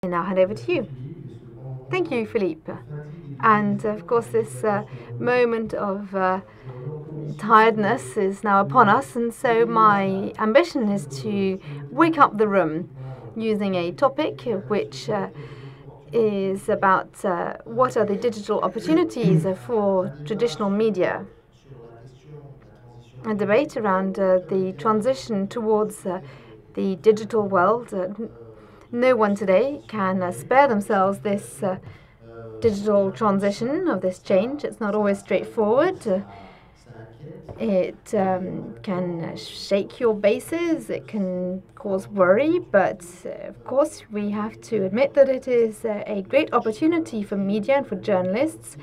I now hand over to you. Thank you, Philippe. And of course, this moment of tiredness is now upon us, and so my ambition is to wake up the room using a topic which is about what are the digital opportunities for traditional media. A debate around the transition towards the digital world. No one today can spare themselves this digital transition of this change. It's not always straightforward. It can shake your bases, it can cause worry, but of course we have to admit that it is a great opportunity for media and for journalists.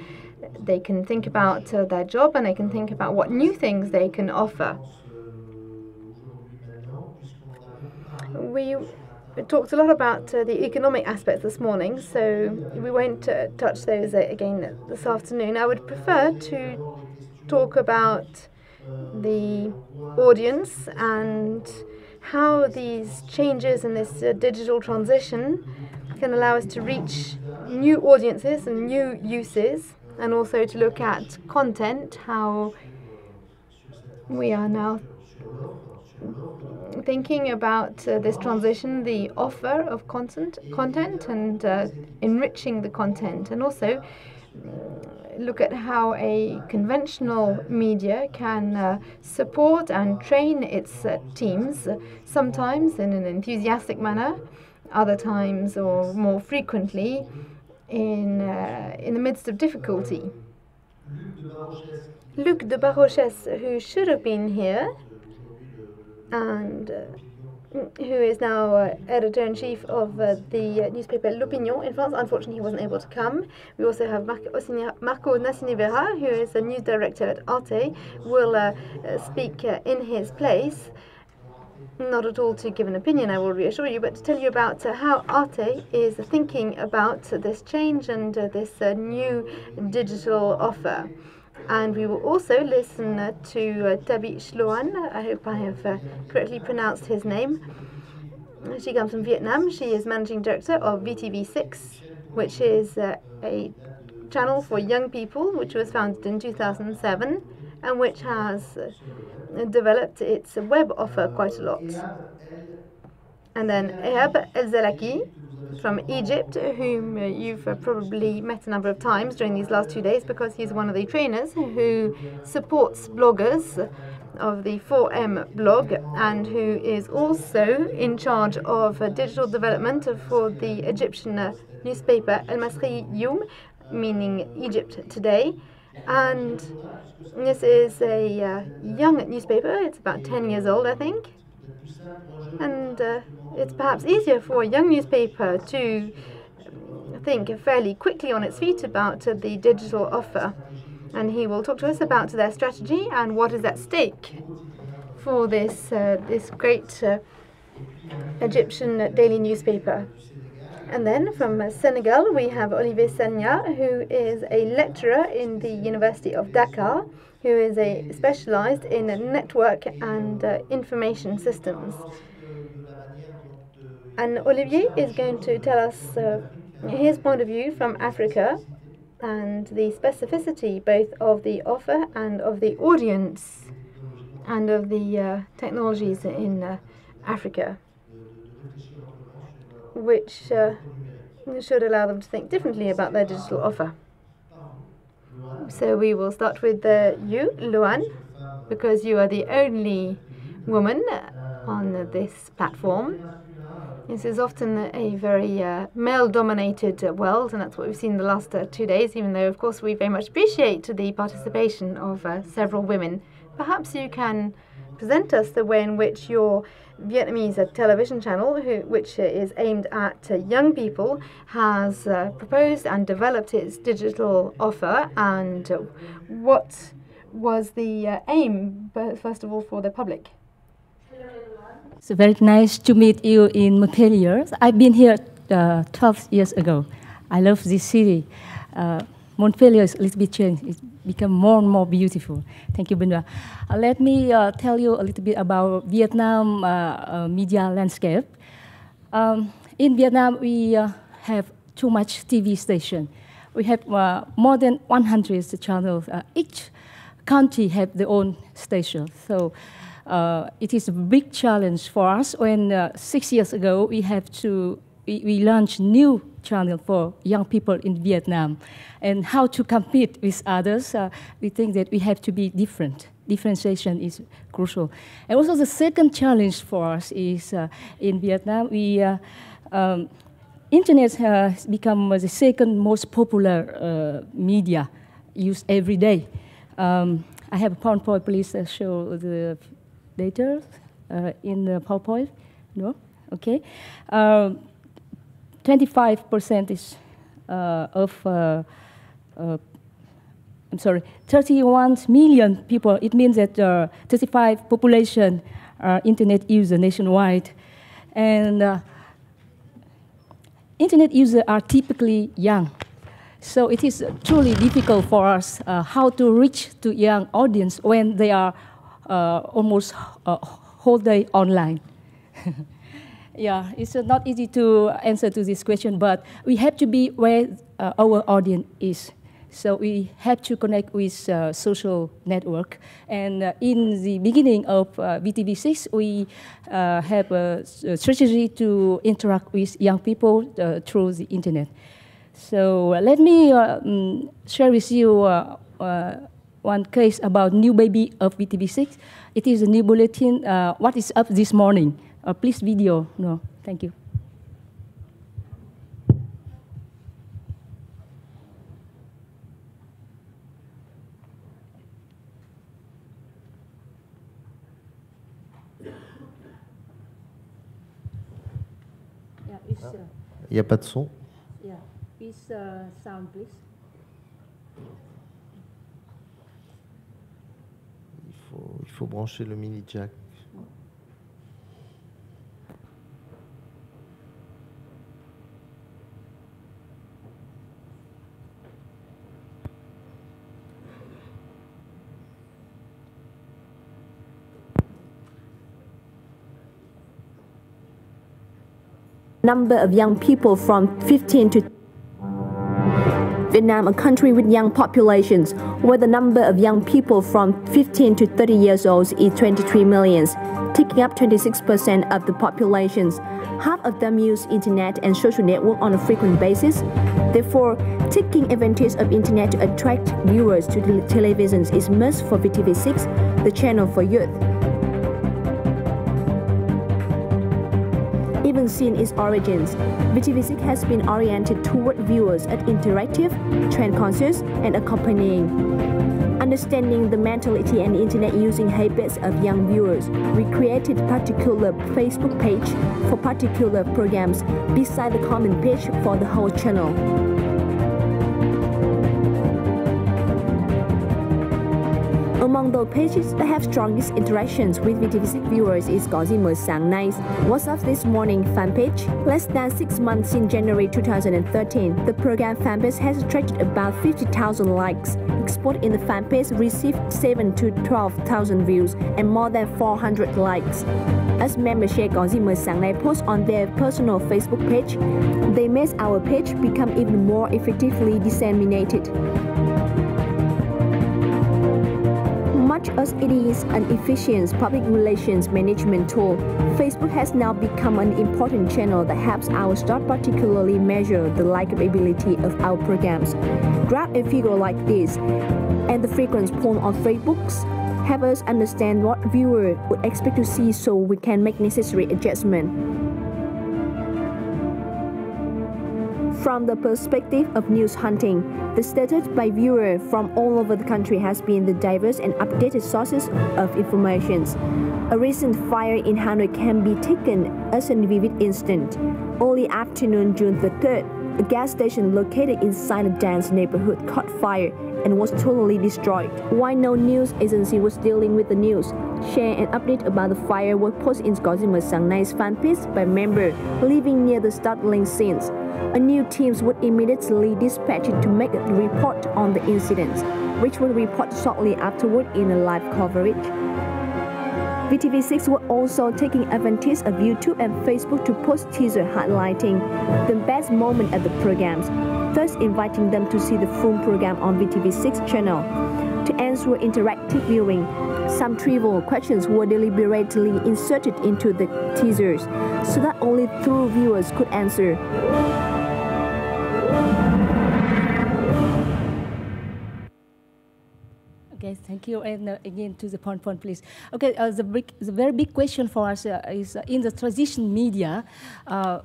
They can think about their job, and they can think about what new things they can offer. We talked a lot about the economic aspects this morning, so we won't touch those again this afternoon. I would prefer to talk about the audience and how these changes in this digital transition can allow us to reach new audiences and new uses, and also to look at content, how we are now thinking about this transition, the offer of content and enriching the content, and also look at how a conventional media can support and train its teams, sometimes in an enthusiastic manner, other times or more frequently in the midst of difficulty. Luc de Barochez, who should have been here, and who is now editor-in-chief of the newspaper L'Opinion in France. Unfortunately, he wasn't able to come. We also have Marco Nassivera, who is the news director at Arte, will speak in his place. Not at all to give an opinion, I will reassure you, but to tell you about how Arte is thinking about this change and this new digital offer. And we will also listen to Tabi Shloan. I hope I have correctly pronounced his name. She comes from Vietnam. She is managing director of VTV6, which is a channel for young people, which was founded in 2007 and which has developed its web offer quite a lot. And then Ehab Zelaky from Egypt, whom you've probably met a number of times during these last 2 days, because he's one of the trainers who supports bloggers of the 4M blog, and who is also in charge of digital development for the Egyptian newspaper El Masry Youm, meaning Egypt Today. And this is a young newspaper. It's about 10 years old, I think. And it's perhaps easier for a young newspaper to think fairly quickly on its feet about the digital offer. And he will talk to us about their strategy and what is at stake for this great Egyptian daily newspaper. And then from Senegal, we have Olivier Sagna, who is a lecturer in the University of Dakar, who is specialized in network and information systems. And Olivier is going to tell us his point of view from Africa and the specificity both of the offer and of the audience and of the technologies in Africa, which should allow them to think differently about their digital offer. So we will start with you, Luan, because you are the only woman on this platform. This is often a very male-dominated world, and that's what we've seen the last 2 days, even though, of course, we very much appreciate the participation of several women. Perhaps you can present us the way in which your Vietnamese television channel, which is aimed at young people, has proposed and developed its digital offer, and what was the aim, first of all, for the public? It's very nice to meet you in Montpellier. I've been here 12 years ago. I love this city. Montpellier is a little bit changed. It's become more and more beautiful. Thank you, Benoit. Let me tell you a little bit about Vietnam media landscape. In Vietnam, we have too much TV station. We have more than 100 channels. Each county have their own station. So it is a big challenge for us. When 6 years ago we launched new channel for young people in Vietnam, and how to compete with others. We think that we have to be different. Differentiation is crucial. And also the second challenge for us is in Vietnam, internet has become the second most popular media used every day. I have a PowerPoint, please show the data in the PowerPoint. No? Okay. 25% is of 31 million people. It means that 35 population are internet user nationwide. And internet users are typically young. So it is truly difficult for us how to reach to young audience when they are almost whole day online. Yeah, it's not easy to answer to this question, but we have to be where our audience is. So we have to connect with social network. And in the beginning of VTV6, we have a strategy to interact with young people through the internet. So let me share with you one case about new baby of VTV6. It is a new bulletin. What is up this morning? Please video. No, thank you. Il n'y a pas de son. Yeah, please sound, please. Il faut brancher le mini jack. Number of young people from 15 to Vietnam, a country with young populations, where the number of young people from 15 to 30 years old is 23 million, taking up 26% of the populations. Half of them use internet and social network on a frequent basis. Therefore, taking advantage of internet to attract viewers to the televisions is must for VTV6, the channel for youth. Even since its origins, VTV6 has been oriented toward viewers as interactive, trend-conscious, and accompanying. Understanding the mentality and internet using habits of young viewers, we created a particular Facebook page for particular programs beside the common page for the whole channel. Among those pages that have strongest interactions with VTV6 viewers is Có gì mới sáng nay, What's Up This Morning fan page. Less than 6 months in January 2013, the program fan page has attracted about 50,000 likes. Export in the fan page received 7 to 12,000 views and more than 400 likes. As members share Có gì mới sáng nay post on their personal Facebook page, they made our page become even more effectively disseminated. Much as it is an efficient public relations management tool, Facebook has now become an important channel that helps our staff particularly measure the likability of our programs. Grab a figure like this, and the frequent poll on Facebook help us understand what viewers would expect to see so we can make necessary adjustments. From the perspective of news hunting, the status by viewers from all over the country has been the diverse and updated sources of information. A recent fire in Hanoi can be taken as a vivid instant. Early afternoon, June the 3rd, a gas station located inside a dense neighborhood caught fire and was totally destroyed. While no news agency was dealing with the news, share an update about the fire was posted in Có gì mới sáng nay's fan page by members living near the startling scenes. A new team was immediately dispatched to make a report on the incident, which was reported shortly afterward in a live coverage. VTV6 were also taking advantage of YouTube and Facebook to post teaser highlighting the best moment at the programs, thus inviting them to see the full program on VTV6 channel. To ensure interactive viewing, some trivial questions were deliberately inserted into the teasers so that only true viewers could answer. Okay, thank you. And again, to the point, please. Okay, the very big question for us is in the transition media,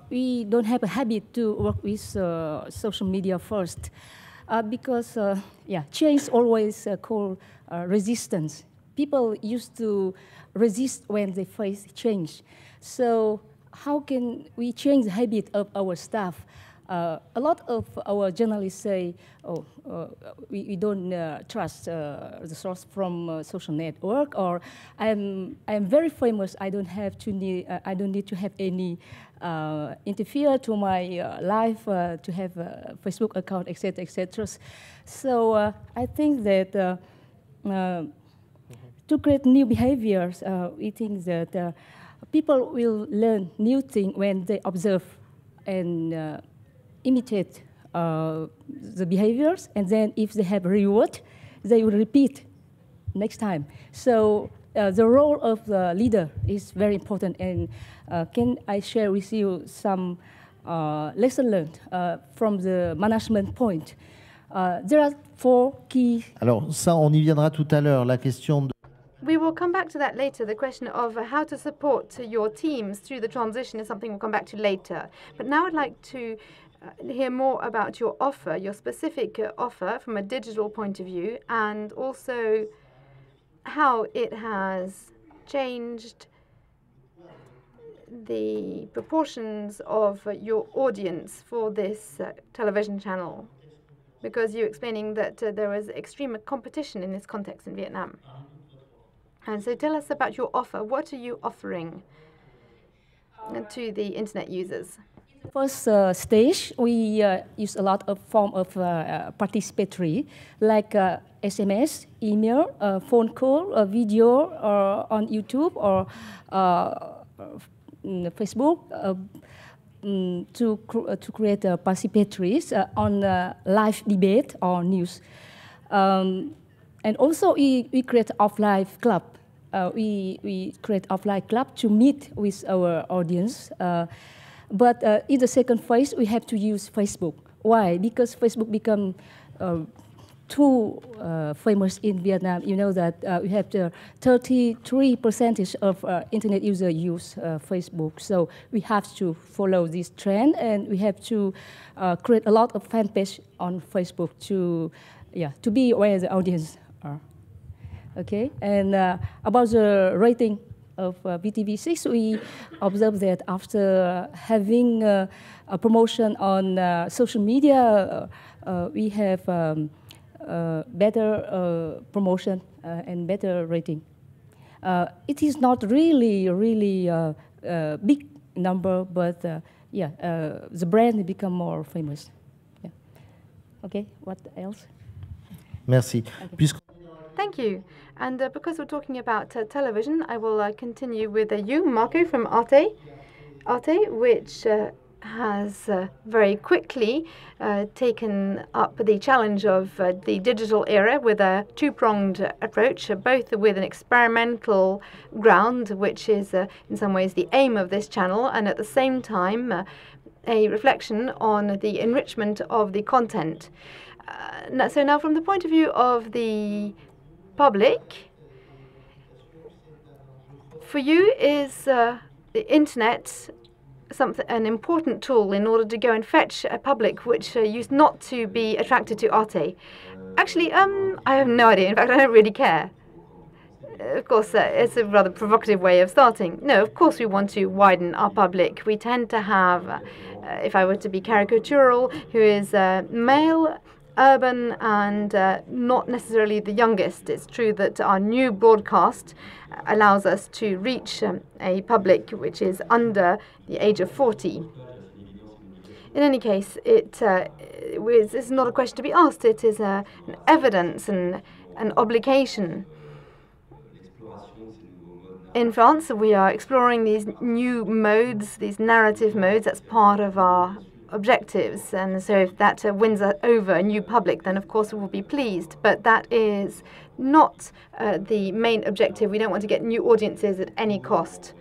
we don't have a habit to work with social media first because, yeah, change always called resistance. People used to resist when they face change. So how can we change the habit of our staff? A lot of our journalists say, oh, we don't trust the source from social network, or I'm very famous, I don't need to have any interfere to my life, to have a Facebook account, etc., etc. So I think that to create new behaviors, we think that people will learn new things when they observe and imitate the behaviors, and then if they have reward, they will repeat next time. So the role of the leader is very important, and can I share with you some lesson learned from the management point? There are 4 key... Alors ça, on y viendra tout à l'heure, la question de... We will come back to that later. The question of how to support your teams through the transition is something we'll come back to later. But now I'd like to hear more about your offer, your specific offer from a digital point of view, and also how it has changed the proportions of your audience for this television channel, because you're explaining that there is extreme competition in this context in Vietnam. And so tell us about your offer. What are you offering to the internet users? First stage, we use a lot of form of participatory, like SMS, email, phone call, video, on YouTube or Facebook, to create participatories on live debate or news. And also we create offline club. We create offline club to meet with our audience. But in the second phase, we have to use Facebook. Why? Because Facebook become too famous in Vietnam. You know that we have the 33% of internet users use Facebook. So we have to follow this trend, and we have to create a lot of fan page on Facebook to be where the audience are. Okay, and about the rating of VTV6, we observed that after having a promotion on social media, we have better promotion and better rating. It is not really big number, but the brand become more famous. Yeah. Okay, what else? Merci. Okay. Thank you. And because we're talking about television, I will continue with Youm Marco from Arte. Arte, which has very quickly taken up the challenge of the digital era with a two-pronged approach, both with an experimental ground, which is in some ways the aim of this channel, and at the same time a reflection on the enrichment of the content. So now from the point of view of the public, for you is the internet an important tool in order to go and fetch a public which used not to be attracted to Arte? Actually, I have no idea. In fact, I don't really care. Of course, it's a rather provocative way of starting. No, of course we want to widen our public. We tend to have, if I were to be caricatural, who is male, urban, and not necessarily the youngest. It's true that our new broadcast allows us to reach a public which is under the age of 40. In any case, this is not a question to be asked. It is an evidence and an obligation. In France, we are exploring these new modes, these narrative modes. That's part of our objectives. And so if that wins over a new public, then of course we will be pleased. But that is not the main objective. We don't want to get new audiences at any cost.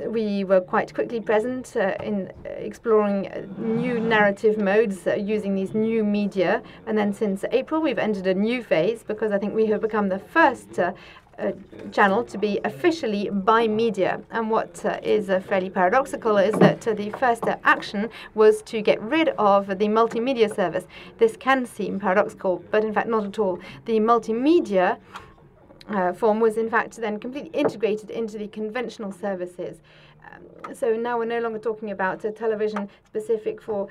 We were quite quickly present in exploring new narrative modes using these new media. And then since April, we've entered a new phase because I think we have become the first channel to be officially by media. And what is fairly paradoxical is that the first action was to get rid of the multimedia service. This can seem paradoxical, but in fact not at all. The multimedia form was in fact then completely integrated into the conventional services. So now we're no longer talking about television specific for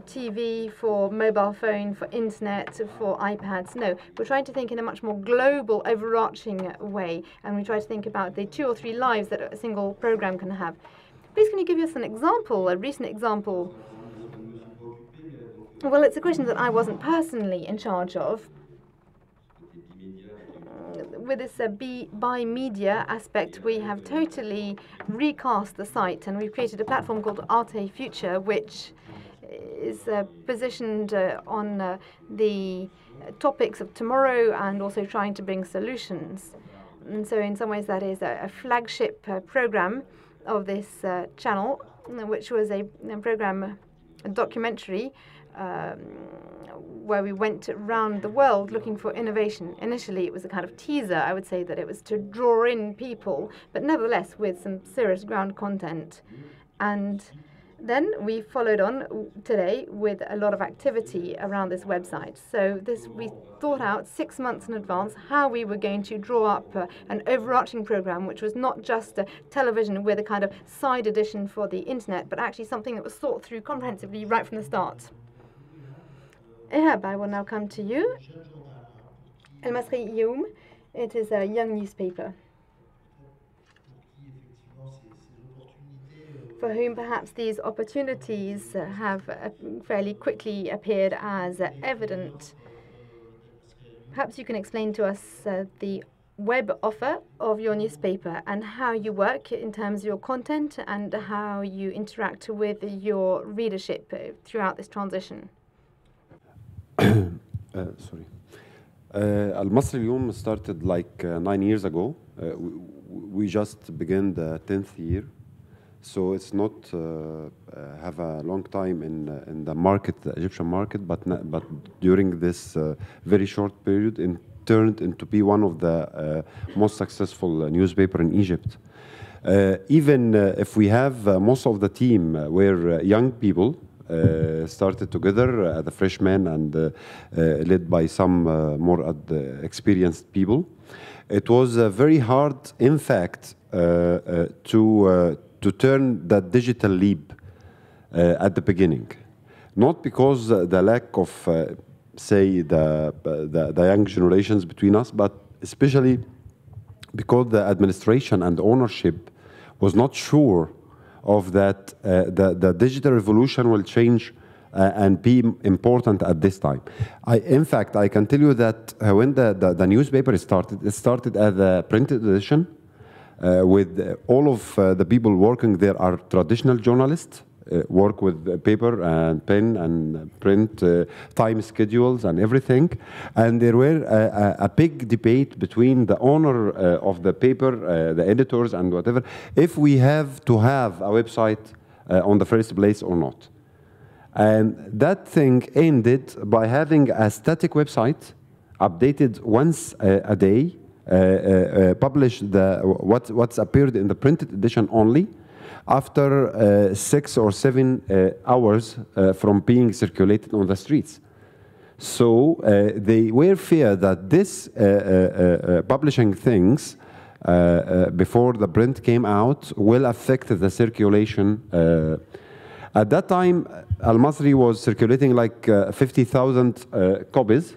TV, for mobile phone, for internet, for iPads. No, we're trying to think in a much more global, overarching way, and we try to think about the 2 or 3 lives that a single program can have. Please, can you give us an example, a recent example? Well, it's a question that I wasn't personally in charge of. With this by media aspect, we have totally recast the site, and we've created a platform called Arte Future, which is positioned on the topics of tomorrow and also trying to bring solutions. And so in some ways that is a flagship program of this channel, which was a program, a documentary, where we went around the world looking for innovation. Initially, it was a kind of teaser. I would say that it was to draw in people, but nevertheless with some serious ground content. And then we followed on today with a lot of activity around this website. So we thought out 6 months in advance how we were going to draw up an overarching program, which was not just television with a kind of side edition for the internet, but actually something that was thought through comprehensively right from the start. Ehab, I will now come to you. El Masry Youm, it is a young newspaper for whom perhaps these opportunities have fairly quickly appeared as evident. Perhaps you can explain to us the web offer of your newspaper and how you work in terms of your content and how you interact with your readership throughout this transition. Sorry. Al-Masry Youm started like 9 years ago. We just began the 10th year, so it's not have a long time in the market, the Egyptian market, but during this very short period, it turned into be one of the most successful newspaper in Egypt. Even if we have most of the team were young people. Started together, the freshmen and led by some more experienced people. It was very hard, in fact, to turn that digital leap at the beginning. Not because the lack of, say, the young generations between us, but especially because the administration and ownership was not sure of that the digital revolution will change and be important at this time. In fact, I can tell you that when the newspaper started, it started as a printed edition with all of the people working there are traditional journalists, work with paper and pen and print time schedules and everything. And there were a big debate between the owner of the paper, the editors and whatever, if we have to have a website on the first place or not. And that thing ended by having a static website updated once a day, published what's appeared in the printed edition only, after 6 or 7 hours from being circulated on the streets. So they were feared that this publishing things before the print came out will affect the circulation. At that time, Al-Masry was circulating like 50,000 copies,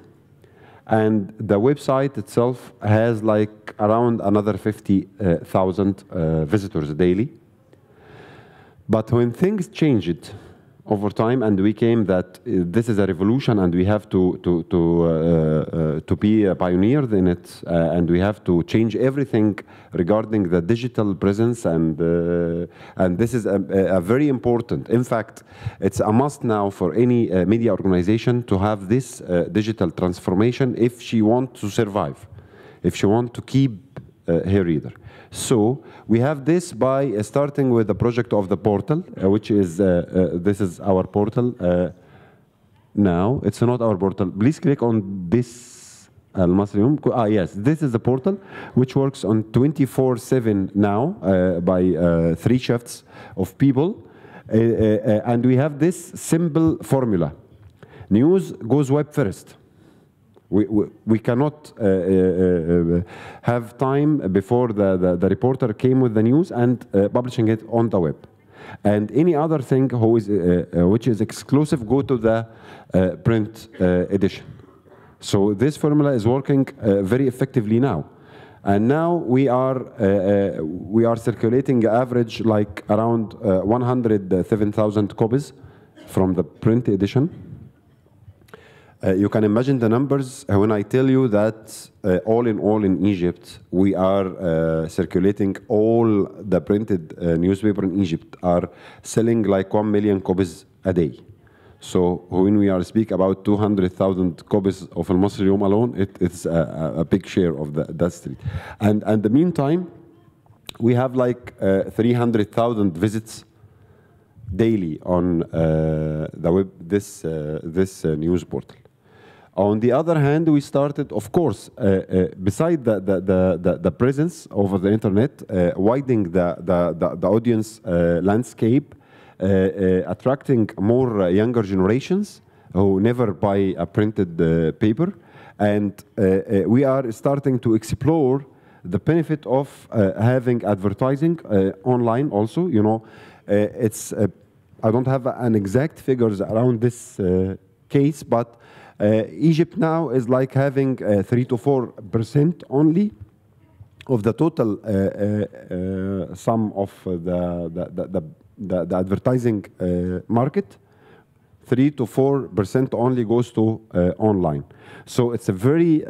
and the website itself has like around another 50,000 visitors daily. But when things changed over time, and we came that this is a revolution, and we have to be pioneered in it, and we have to change everything regarding the digital presence, and this is a very important. In fact, it's a must now for any media organization to have this digital transformation if she wants to survive, if she wants to keep her reader. So we have this by starting with the project of the portal, which is, this is our portal. Now, it's not our portal. Please click on this, Masry Youm. Yes, this is the portal, which works on 24/7 now by 3 shifts of people. And we have this simple formula. News goes web first. We cannot have time before the reporter came with the news and publishing it on the web. And any other thing which is exclusive go to the print edition. So this formula is working very effectively now. And now we are circulating average like around 107,000 copies from the print edition. You can imagine the numbers when I tell you that all in Egypt, we are circulating all the printed newspaper in Egypt are selling like 1 million copies a day. So when we are speak about 200,000 copies of Masry Youm alone, it's a big share of that street. And in the meantime, we have like 300,000 visits daily on the web, this news portal. On the other hand, we started, of course, beside the presence over the internet, widening the audience landscape, attracting more younger generations who never buy a printed paper, and we are starting to explore the benefit of having advertising online also. You know, it's I don't have an exact figures around this case, but Egypt now is like having 3 to 4% only of the total sum of the advertising market. 3 to 4% only goes to online. So it's a very,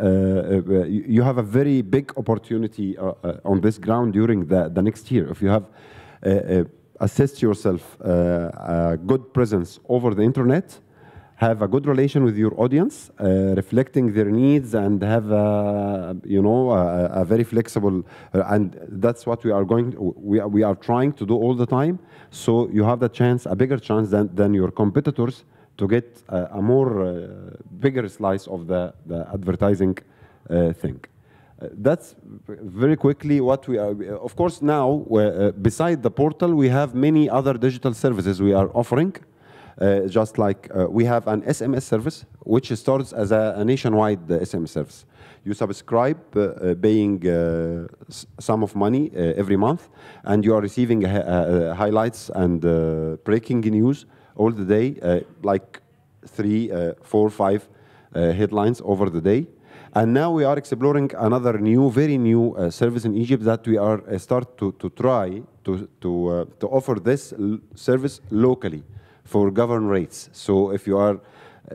you have a very big opportunity on this ground during the next year. If you have assessed yourself a good presence over the internet, have a good relation with your audience, reflecting their needs, and have a very flexible, and that's what we are we are trying to do all the time. So you have the chance, a bigger chance than your competitors, to get a more bigger slice of the advertising thing. That's very quickly what we are. Of course, now beside the portal, we have many other digital services we are offering. Just like we have an SMS service, which starts as a nationwide SMS service. You subscribe, paying sum of money every month, and you are receiving highlights and breaking news all the day, like 3, 4, 5 headlines over the day. And now we are exploring another new, very new service in Egypt that we are start to try to offer this service locally for governed rates. So if you are,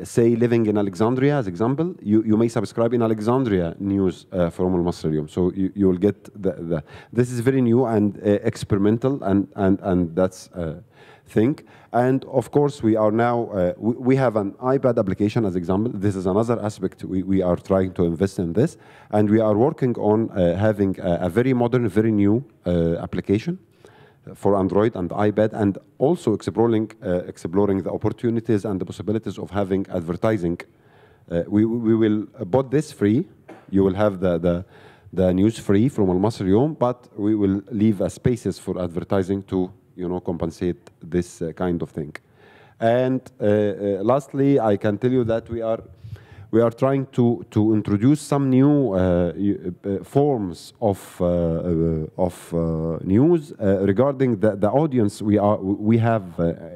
say, living in Alexandria, as example, you may subscribe in Alexandria news from Masry Youm. So you will get this is very new and experimental, and that's thing. And of course, we are now, we have an iPad application as example. This is another aspect we are trying to invest in this. And we are working on having a very modern, very new application for Android and iPad, and also exploring the opportunities and the possibilities of having advertising. We will put this free. You will have the news free from Masry Youm, but we will leave spaces for advertising to compensate this kind of thing. And lastly, I can tell you that we are trying to introduce some new forms of news regarding the audience we have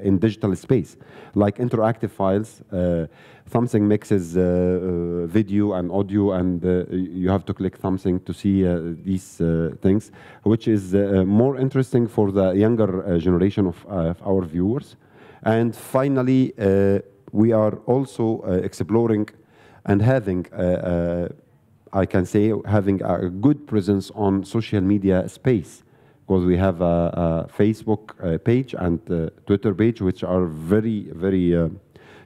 in digital space, like interactive files. Something mixes video and audio, and you have to click something to see these things, which is more interesting for the younger generation of our viewers. And finally, we are also exploring and having, I can say, having a good presence on social media space, because we have a Facebook page and Twitter page, which are very, very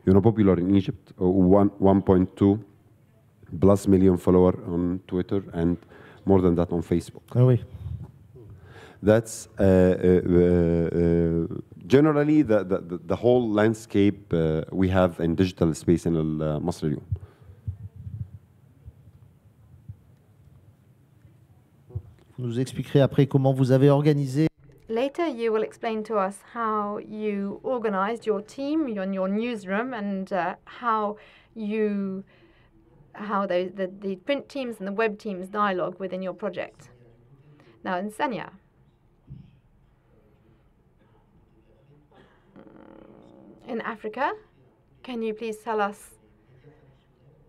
popular in Egypt. 1.2 plus million follower on Twitter and more than that on Facebook. Ah oui. That's generally the whole landscape we have in digital space in Masry Youm. Vous nous expliquerez après comment vous avez organisé. Later, you will explain to us how you organized your team, your newsroom, and how the print teams and the web teams dialogue within your project. Now, in Sanya, in Africa, can you please tell us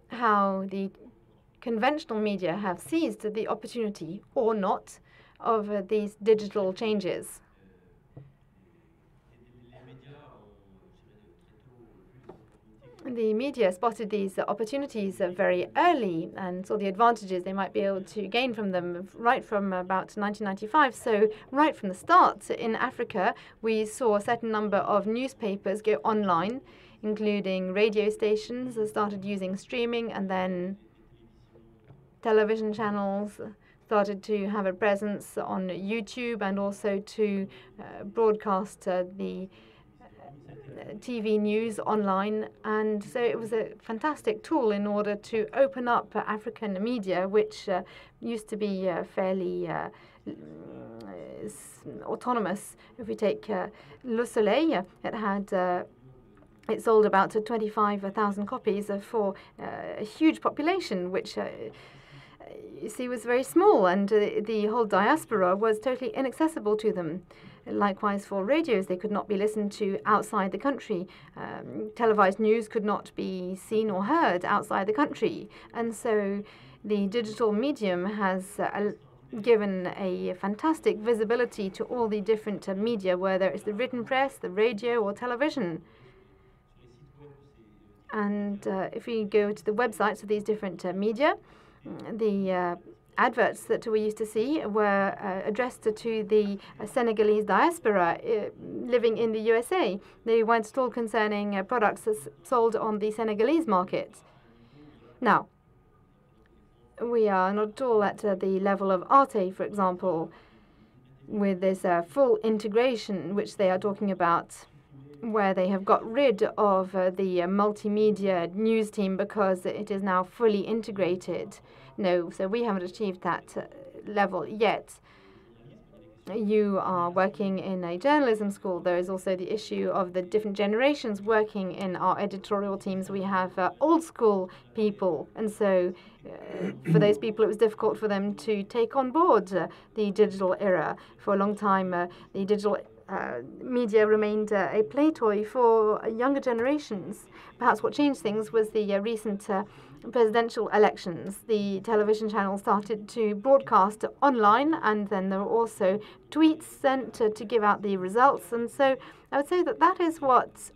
how the conventional media have seized the opportunity or not of these digital changes? The media spotted these opportunities very early and saw the advantages they might be able to gain from them right from about 1995. So right from the start in Africa, we saw a certain number of newspapers go online, including radio stations that started using streaming, and then television channels started to have a presence on YouTube and also to broadcast the TV news online. And so it was a fantastic tool in order to open up African media, which used to be fairly autonomous. If we take Le Soleil, it sold about 25,000 copies for a huge population, which you see was very small, and the whole diaspora was totally inaccessible to them. Likewise for radios, they could not be listened to outside the country. Televised news could not be seen or heard outside the country. And so the digital medium has given a fantastic visibility to all the different media, whether it's the written press, the radio, or television. And if we go to the websites of these different media, the adverts that we used to see were addressed to the Senegalese diaspora living in the USA. They weren't at all concerning products sold on the Senegalese market. Now, we are not at all at the level of Arte, for example, with this full integration which they are talking about, where they have got rid of the multimedia news team because it is now fully integrated. No, so we haven't achieved that level yet. You are working in a journalism school. There is also the issue of the different generations working in our editorial teams. We have old school people, and so for those people it was difficult for them to take on board the digital era. For a long time, the digital media remained a play toy for younger generations. Perhaps what changed things was the recent presidential elections. The television channels started to broadcast online, and then there were also tweets sent to give out the results. And so I would say that that is what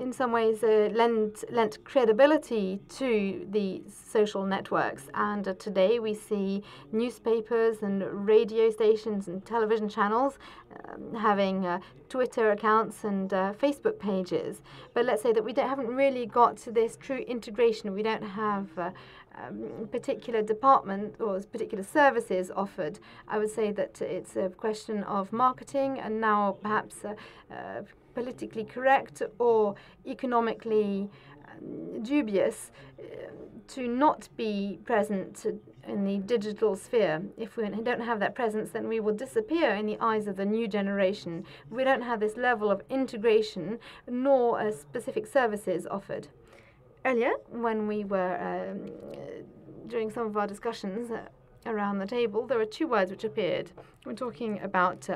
in some ways lent credibility to the social networks. And today we see newspapers and radio stations and television channels having Twitter accounts and Facebook pages. But let's say that we haven't really got to this true integration. We don't have particular department or particular services offered. I would say that it's a question of marketing and now perhaps politically correct or economically dubious to not be present in the digital sphere. If we don't have that presence, then we will disappear in the eyes of the new generation. We don't have this level of integration nor specific services offered. Earlier, when we were during some of our discussions around the table, there were two words which appeared. We're talking about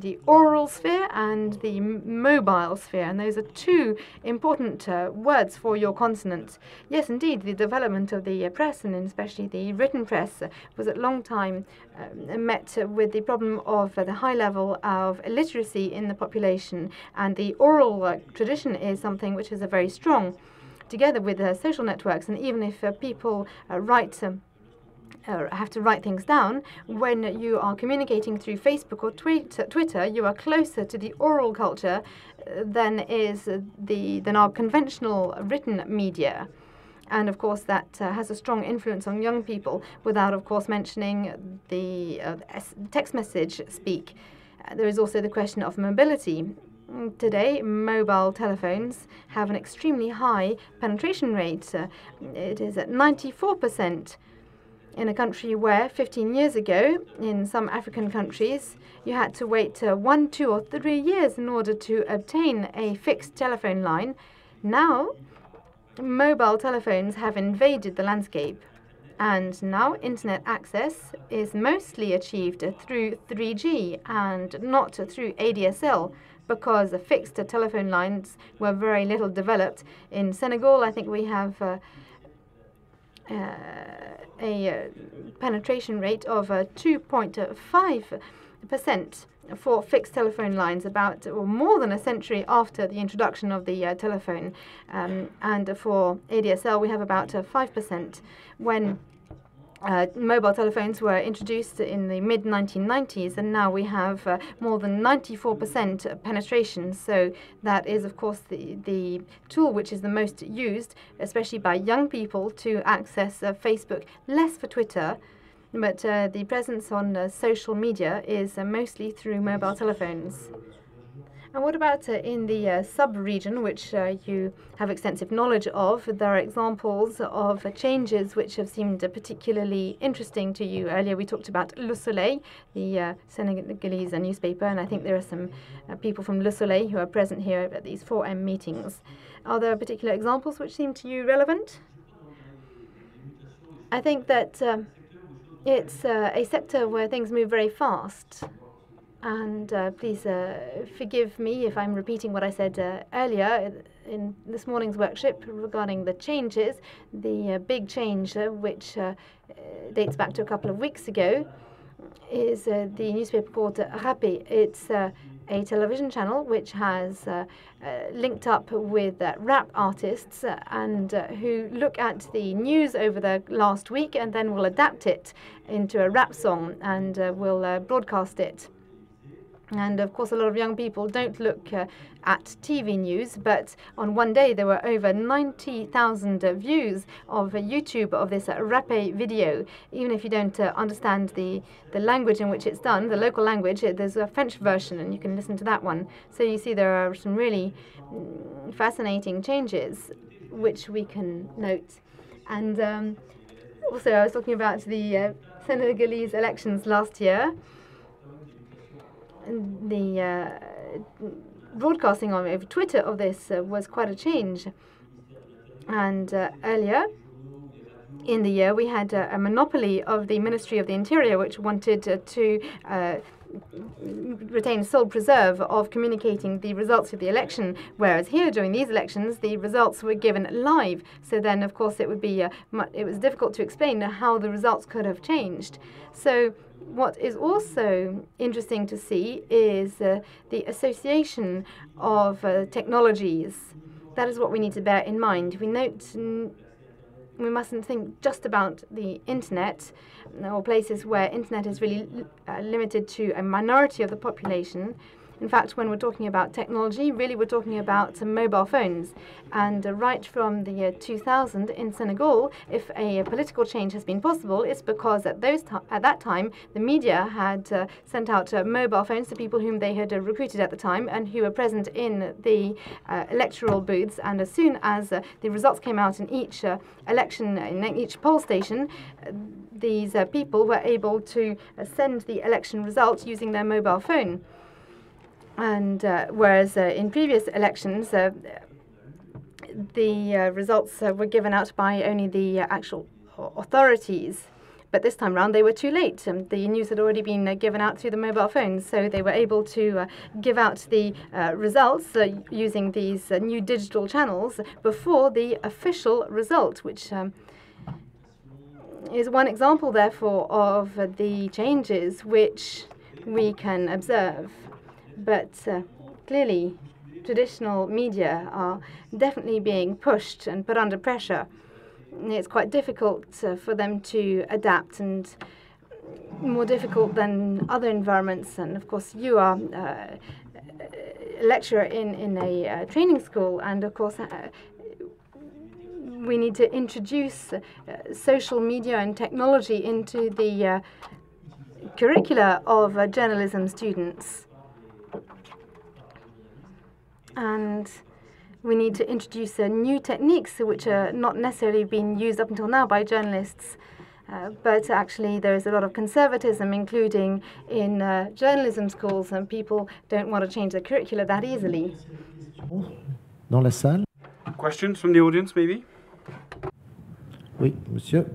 the oral sphere and the mobile sphere, and those are two important words for your continent. Yes, indeed, the development of the press, and especially the written press, was at long time met with the problem of the high level of illiteracy in the population, and the oral tradition is something which is very strong, together with social networks. And even if people have to write things down, when you are communicating through Facebook or Twitter, you are closer to the oral culture than our conventional written media. And of course that has a strong influence on young people, without of course mentioning the text message speak. There is also the question of mobility. Today, mobile telephones have an extremely high penetration rate. It is at 94%. In a country where 15 years ago, in some African countries, you had to wait 1, 2, or 3 years in order to obtain a fixed telephone line. Now, mobile telephones have invaded the landscape, and now internet access is mostly achieved through 3G and not through ADSL, because the fixed telephone lines were very little developed. In Senegal, I think we have a penetration rate of 2.5% for fixed telephone lines, about or more than a century after the introduction of the telephone. And for ADSL, we have about 5%. When mobile telephones were introduced in the mid-1990s, and now we have more than 94% penetration. So that is, of course, the tool which is the most used, especially by young people, to access Facebook. Less for Twitter, but the presence on social media is mostly through mobile telephones. And what about in the sub-region, which you have extensive knowledge of? There are examples of changes which have seemed particularly interesting to you. Earlier we talked about Le Soleil, the Senegalese newspaper, and I think there are some people from Le Soleil who are present here at these 4M meetings. Are there particular examples which seem to you relevant? I think that it's a sector where things move very fast. And please forgive me if I'm repeating what I said earlier in this morning's workshop regarding the changes. The big change, which dates back to a couple of weeks ago, is the newspaper called Arte. It's a television channel which has linked up with rap artists and who look at the news over the last week and then will adapt it into a rap song and will broadcast it. And of course, a lot of young people don't look at TV news, but on one day there were over 90,000 views of YouTube of this rap video. Even if you don't understand the language in which it's done, the local language, there's a French version and you can listen to that one. So you see there are some really fascinating changes which we can note. And also I was talking about the Senegalese elections last year. The broadcasting on over Twitter of this was quite a change. And earlier in the year, we had a monopoly of the Ministry of the Interior, which wanted to retain sole preserve of communicating the results of the election, whereas here during these elections the results were given live. So then, of course, it would be it was difficult to explain how the results could have changed. So what is also interesting to see is the association of technologies. That is what we need to bear in mind. We note we mustn't think just about the internet or places where internet is really limited to a minority of the population. In fact, when we're talking about technology, really we're talking about mobile phones. And right from the year 2000 in Senegal, if a political change has been possible, it's because at that time the media had sent out mobile phones to people whom they had recruited at the time and who were present in the electoral booths. And as soon as the results came out in each election, in each poll station, these people were able to send the election results using their mobile phone. And whereas in previous elections, the results were given out by only the actual authorities. But this time round, they were too late. The news had already been given out through the mobile phones, so they were able to give out the results using these new digital channels before the official result, which is one example, therefore, of the changes which we can observe. But clearly, traditional media are definitely being pushed and put under pressure. It's quite difficult for them to adapt, and more difficult than other environments. And of course, you are a lecturer in a training school, and of course, we need to introduce social media and technology into the curricula of journalism students. And we need to introduce new techniques which are not necessarily being used up until now by journalists. But actually, there is a lot of conservatism, including in journalism schools, and people don't want to change the curricula that easily. Dans la salle? Questions from the audience, maybe? Oui, monsieur.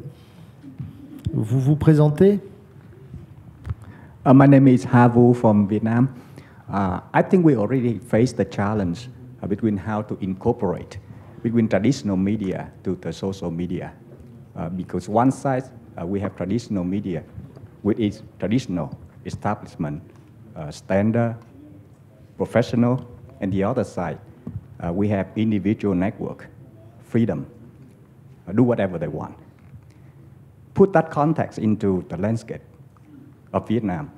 Vous vous présentez? My name is Havu from Vietnam. I think we already faced the challenge between how to incorporate between traditional media to the social media. Because one side, we have traditional media with its traditional establishment, standard, professional, and the other side, we have individual network, freedom, do whatever they want. Put that context into the landscape of Vietnam.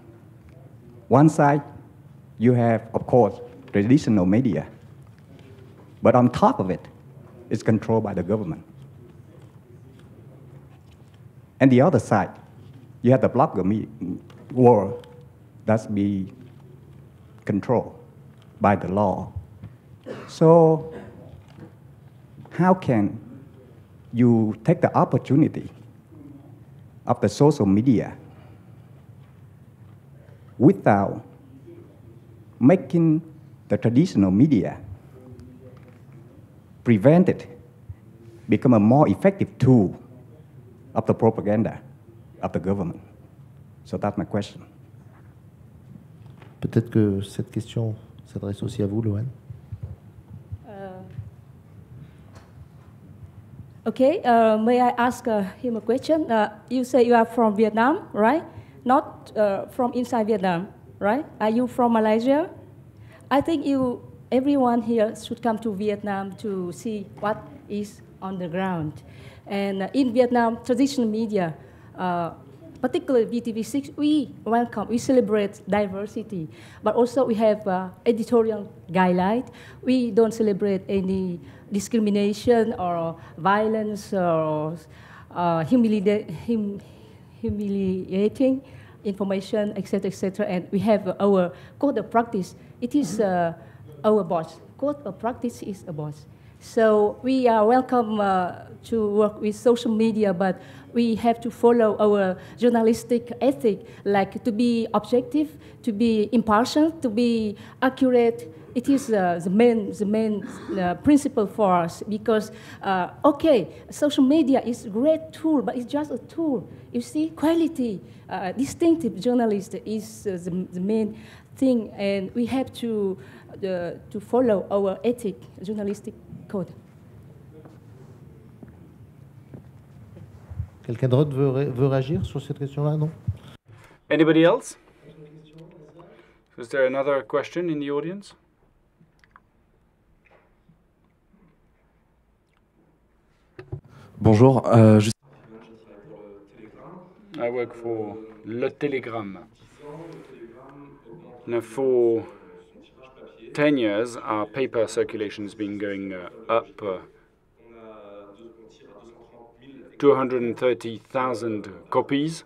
One side, you have, of course, traditional media, but on top of it, it's controlled by the government. And the other side, you have the blogger world that's be controlled by the law. So how can you take the opportunity of the social media without making the traditional media prevent it, become a more effective tool of the propaganda of the government? So that's my question. Peut-être que cette question s'adresse aussi à vous, Loan. Okay, may I ask him a question? You say you are from Vietnam, right? Not from inside Vietnam, right? Are you from Malaysia? I think everyone here should come to Vietnam to see what is on the ground. And in Vietnam, traditional media, particularly VTV6, we welcome, we celebrate diversity, but also we have editorial guidelines. We don't celebrate any discrimination or violence or humiliating information, etc., etc. And we have our code of practice. It is our boss. Code of practice is a boss. So we are welcome to work with social media, but we have to follow our journalistic ethic, like to be objective, to be impartial, to be accurate. It is the main principle for us, because, okay, social media is a great tool, but it's just a tool. You see, quality, distinctive journalist is the main thing, and we have to follow our ethic, journalistic code. Quelqu'un d'autre veut réagir sur cette question-là, non? Anybody else? Is there another question in the audience? Bonjour, I work for Le Télégramme. Now, for 10 years, our paper circulation has been going up 230,000 copies,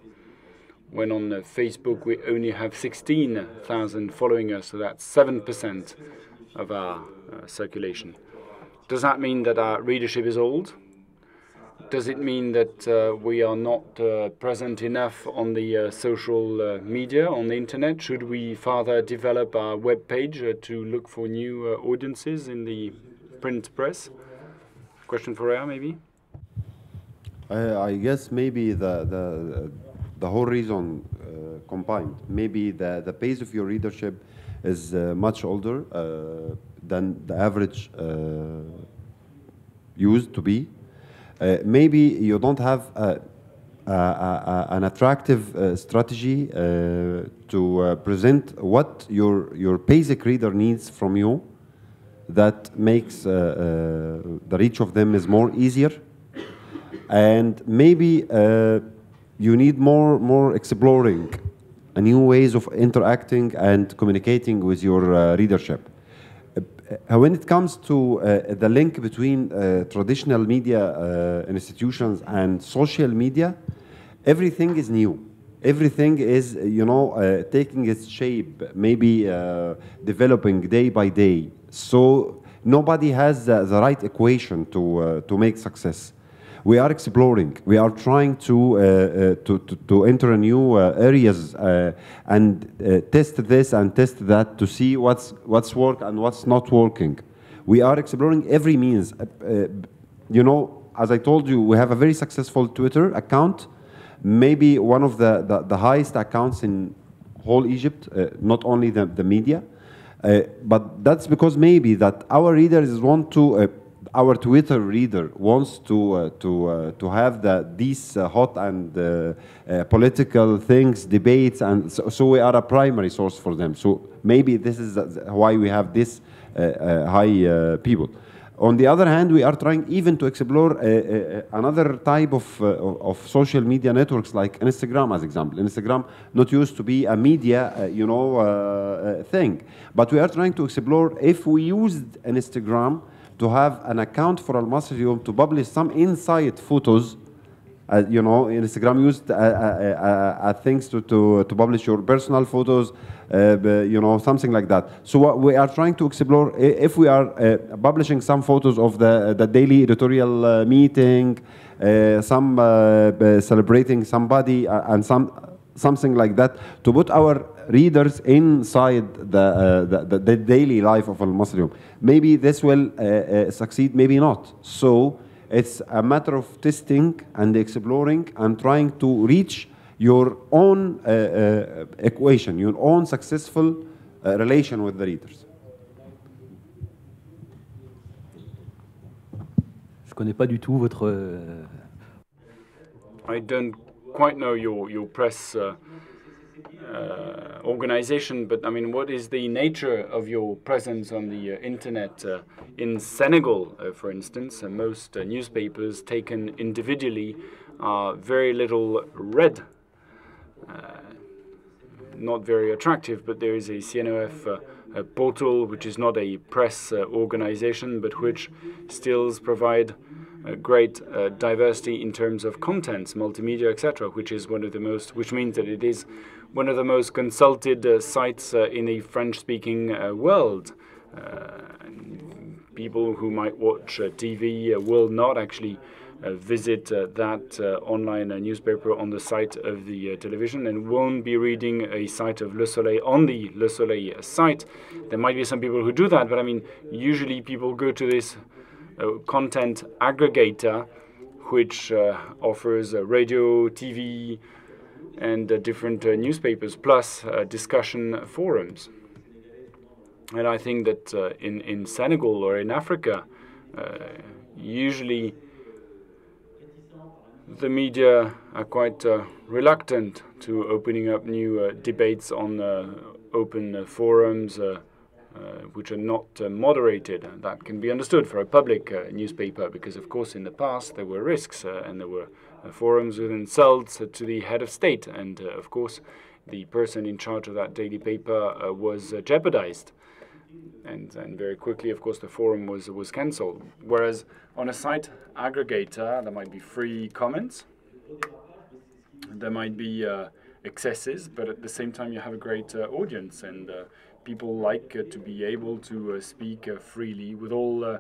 when on Facebook we only have 16,000 following us, so that's 7% of our circulation. Does that mean that our readership is old? Does it mean that we are not present enough on the social media, on the internet? Should we further develop our web page to look for new audiences in the print press? Question for Ehab, maybe? I guess maybe the whole reason combined. Maybe the pace of your readership is much older than the average used to be. Maybe you don't have an attractive strategy to present what your basic reader needs from you that makes the reach of them is more easier. And maybe you need more exploring new ways of interacting and communicating with your readership. When it comes to the link between traditional media institutions and social media, everything is new. Everything is, taking its shape, maybe developing day by day. So nobody has the right equation to make success. We are exploring. We are trying to enter new areas and test this and test that to see what's work and what's not working. We are exploring every means. As I told you, we have a very successful Twitter account, maybe one of the highest accounts in whole Egypt, not only the media, but that's because maybe that our readers want to. Our Twitter reader wants to have these hot and political things, debates, and so we are a primary source for them. So maybe this is why we have this high people. On the other hand, we are trying even to explore another type of social media networks like Instagram, as example. Instagram not used to be a media, thing, but we are trying to explore if we used Instagram to have an account for Al-Masry Youm to publish some inside photos. Instagram used things to publish your personal photos, something like that. So what we are trying to explore, if we are publishing some photos of the daily editorial meeting, some celebrating somebody, and something like that, to put our readers inside the daily life of Al-Masry Youm. Maybe this will succeed, maybe not. So it's a matter of testing and exploring and trying to reach your own equation, your own successful relation with the readers. Je connais pas du tout votre. I don't quite know your press organization, but I mean, what is the nature of your presence on the internet? In Senegal, for instance, most newspapers taken individually are very little read. Not very attractive, but there is a CNOF portal, which is not a press organization, but which still provide great diversity in terms of contents, multimedia, etc., which is one of the most, which means that it is one of the most consulted sites in the French-speaking world. People who might watch TV will not actually visit that online newspaper on the site of the television and won't be reading a site of Le Soleil on the Le Soleil site. There might be some people who do that, but I mean, usually people go to this content aggregator, which offers radio, TV, and different newspapers, plus discussion forums. And I think that in Senegal or in Africa, usually the media are quite reluctant to opening up new debates on open forums which are not moderated. That can be understood for a public newspaper because, of course, in the past there were risks and there were forums with insults to the head of state. And, of course, the person in charge of that daily paper was jeopardized. And very quickly, of course, the forum was cancelled. Whereas on a site aggregator, there might be free comments, there might be excesses, but at the same time, you have a great audience, and people like to be able to speak freely with all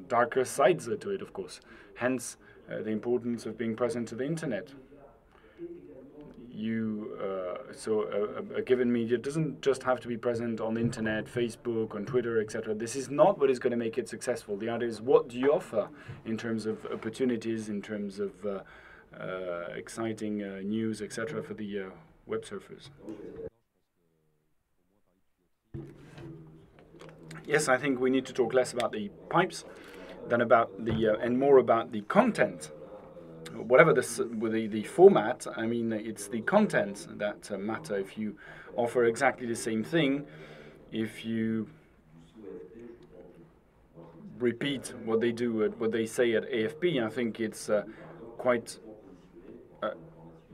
darker sides to it, of course. Hence, the importance of being present to the internet. a given media doesn't just have to be present on the internet, Facebook, on Twitter, etc. This is not what is going to make it successful. The idea is, what do you offer in terms of opportunities, in terms of exciting news, etc. for the web surfers. Yes, I think we need to talk less about the pipes than about the and more about the content. Whatever the format, I mean, it's the content that matter. If you offer exactly the same thing, if you repeat what they do, what they say at AFP, I think it's quite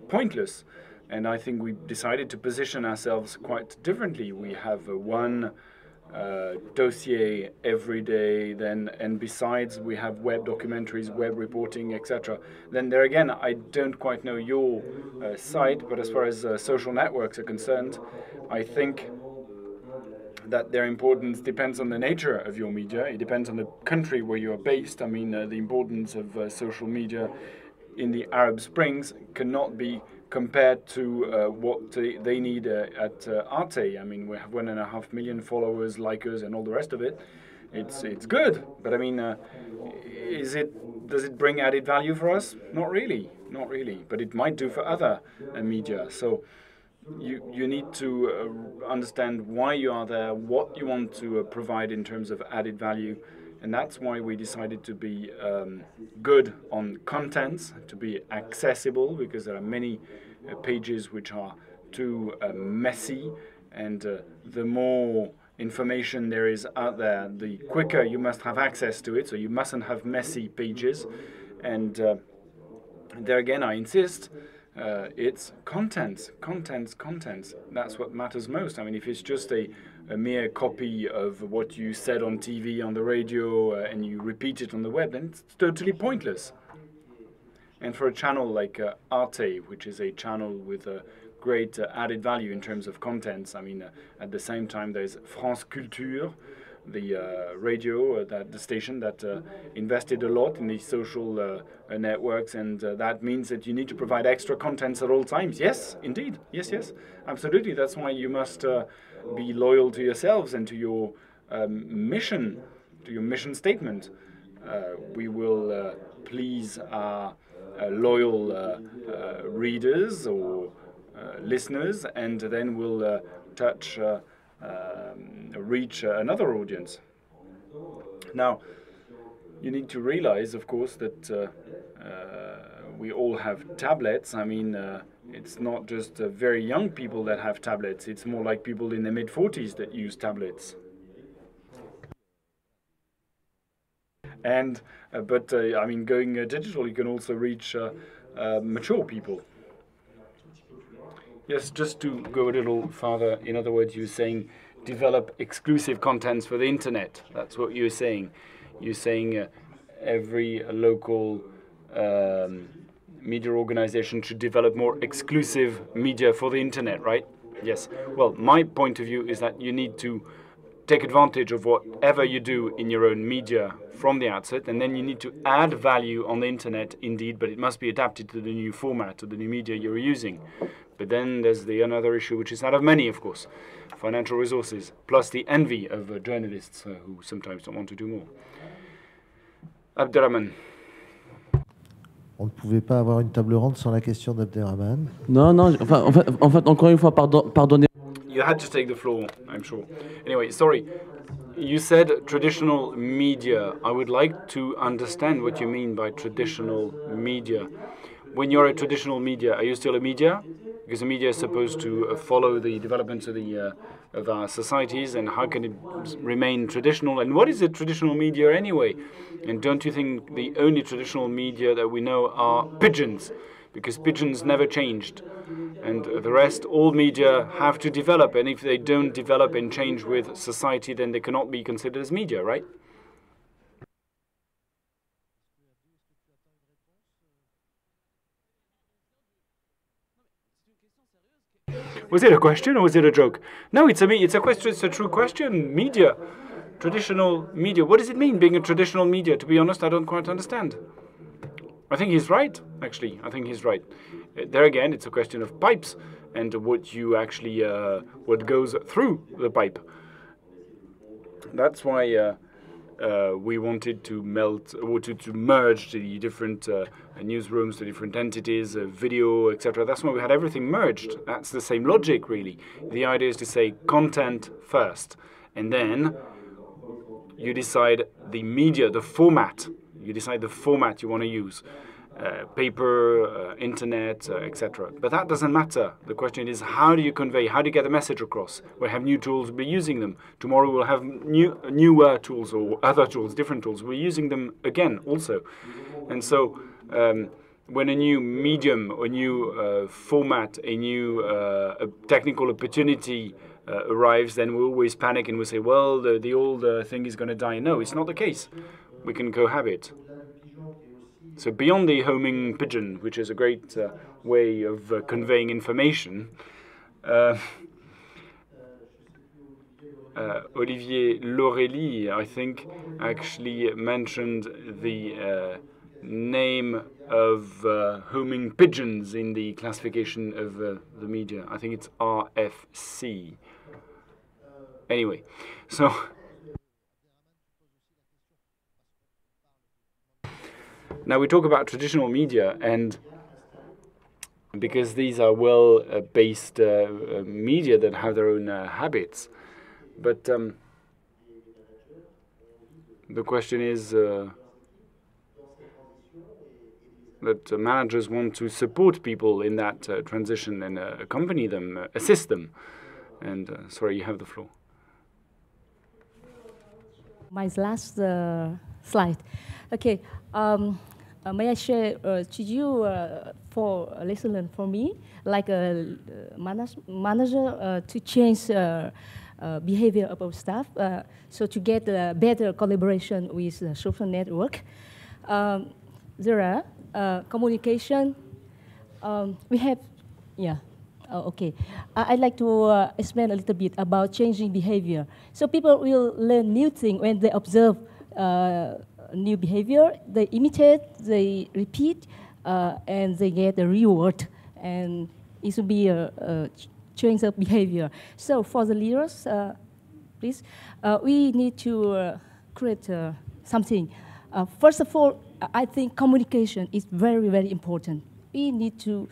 pointless. And I think we decided to position ourselves quite differently. We have one dossier every day, and besides we have web documentaries, web reporting, etc. Then there again, I don't quite know your site, but as far as social networks are concerned, I think that their importance depends on the nature of your media. It depends on the country where you are based. I mean, the importance of social media in the Arab Springs cannot be compared to what they need at Arte. I mean, we have 1.5 million followers, likers, and all the rest of it. It's good, but I mean, does it bring added value for us? Not really, not really. But it might do for other media. So you need to understand why you are there, what you want to provide in terms of added value. And that's why we decided to be good on contents, to be accessible, because there are many pages which are too messy, and the more information there is out there, the quicker you must have access to it, so you mustn't have messy pages. And there again, I insist, it's contents. That's what matters most. I mean, if it's just a mere copy of what you said on TV, on the radio, and you repeat it on the web, then it's totally pointless. And for a channel like Arte, which is a channel with a great added value in terms of contents, I mean, at the same time there's France Culture, the radio, the station that invested a lot in these social networks, and that means that you need to provide extra contents at all times. Yes, indeed. Yes, absolutely. That's why you must be loyal to yourselves and to your mission, to your mission statement. We will please our loyal readers or listeners, and then we'll reach another audience. Now, you need to realize, of course, that we all have tablets. I mean, it's not just very young people that have tablets. It's more like people in their mid-40s that use tablets. And but I mean, going digital, you can also reach mature people. Yes, just to go a little farther, in other words, you're saying develop exclusive contents for the internet. That's what you're saying. You're saying every local media organization should develop more exclusive media for the internet, right? Yes. Well, my point of view is that you need to take advantage of whatever you do in your own media from the outset, and then you need to add value on the internet, indeed, but it must be adapted to the new format, to the new media you're using. But then there's the another issue, which is that of money, of course, financial resources, plus the envy of journalists who sometimes don't want to do more. Abderrahman. On ne pouvait pas avoir une table ronde sans la question d'Abderrahman. Non, en fait, encore une fois, pardonnez. You had to take the floor, I'm sure. Anyway, sorry. You said traditional media. I would like to understand what you mean by traditional media. When you're a traditional media, are you still a media? Because the media is supposed to follow the developments of our societies, and how can it remain traditional? And what is a traditional media anyway? And don't you think the only traditional media that we know are pigeons? Because pigeons never changed. And the rest, all media have to develop, and if they don't develop and change with society, then they cannot be considered as media, right? Was it a question or was it a joke? No, it's a question. It's a true question. Media, traditional media. What does it mean, being a traditional media? To be honest, I don't quite understand. I think he's right, actually. I think he's right. There again, it's a question of pipes and what you actually, what goes through the pipe. That's why we wanted to merge the different newsrooms, the different entities, video, etc. That's why we had everything merged. That's the same logic, really. The idea is to say content first, and then you decide the media, the format. You decide the format you want to use. Paper, internet, etc. But that doesn't matter. The question is, how do you convey, how do you get the message across? We have new tools, we'll be using them. Tomorrow we'll have newer tools or other tools, different tools. We're using them again also. And so when a new medium, a new format, a new technical opportunity arrives, then we always panic and we say, well, the old thing is going to die. No, it's not the case. We can cohabit. So beyond the homing pigeon, which is a great way of conveying information, Olivier Laurelli, I think, actually mentioned the name of homing pigeons in the classification of the media. I think it's RFC. Anyway, so... Now we talk about traditional media, and because these are well-based media that have their own habits, but the question is that managers want to support people in that transition and accompany them, assist them. And sorry, you have the floor. My last slide. Okay. May I share to you for a lesson for me, like a manager to change behavior of our staff, so to get better collaboration with the social network. There are communication. We have, yeah. Okay. I'd like to explain a little bit about changing behavior. So people will learn new things when they observe new behavior, they imitate, they repeat, and they get a reward, and it should be a change of behavior. So for the leaders, please, we need to create something. First of all, I think communication is very, very important. We need to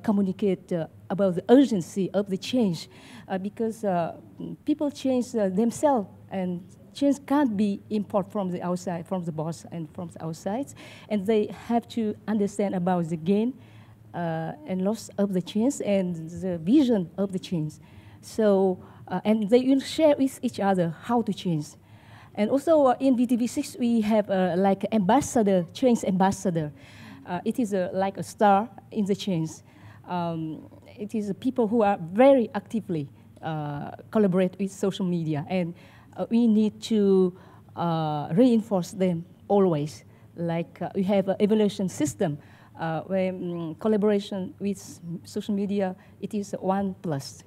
communicate about the urgency of the change, because people change themselves, and change can't be imported from the outside, from the boss and from the outside, and they have to understand about the gain and loss of the change and the vision of the change. So, and they will share with each other how to change. And also in VTV6 we have like ambassador, change ambassador. It is like a star in the change. It is people who are very actively collaborate with social media, and we need to reinforce them always. Like we have an evaluation system where collaboration with social media, it is 1+.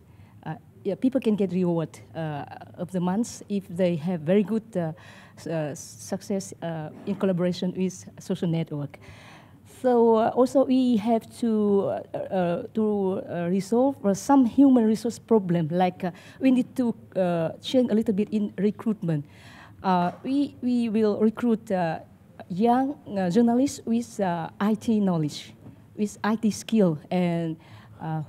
Yeah, people can get reward of the months if they have very good success in collaboration with social network. So also we have to resolve some human resource problem, like we need to change a little bit in recruitment. We will recruit young journalists with IT knowledge, with IT skill, and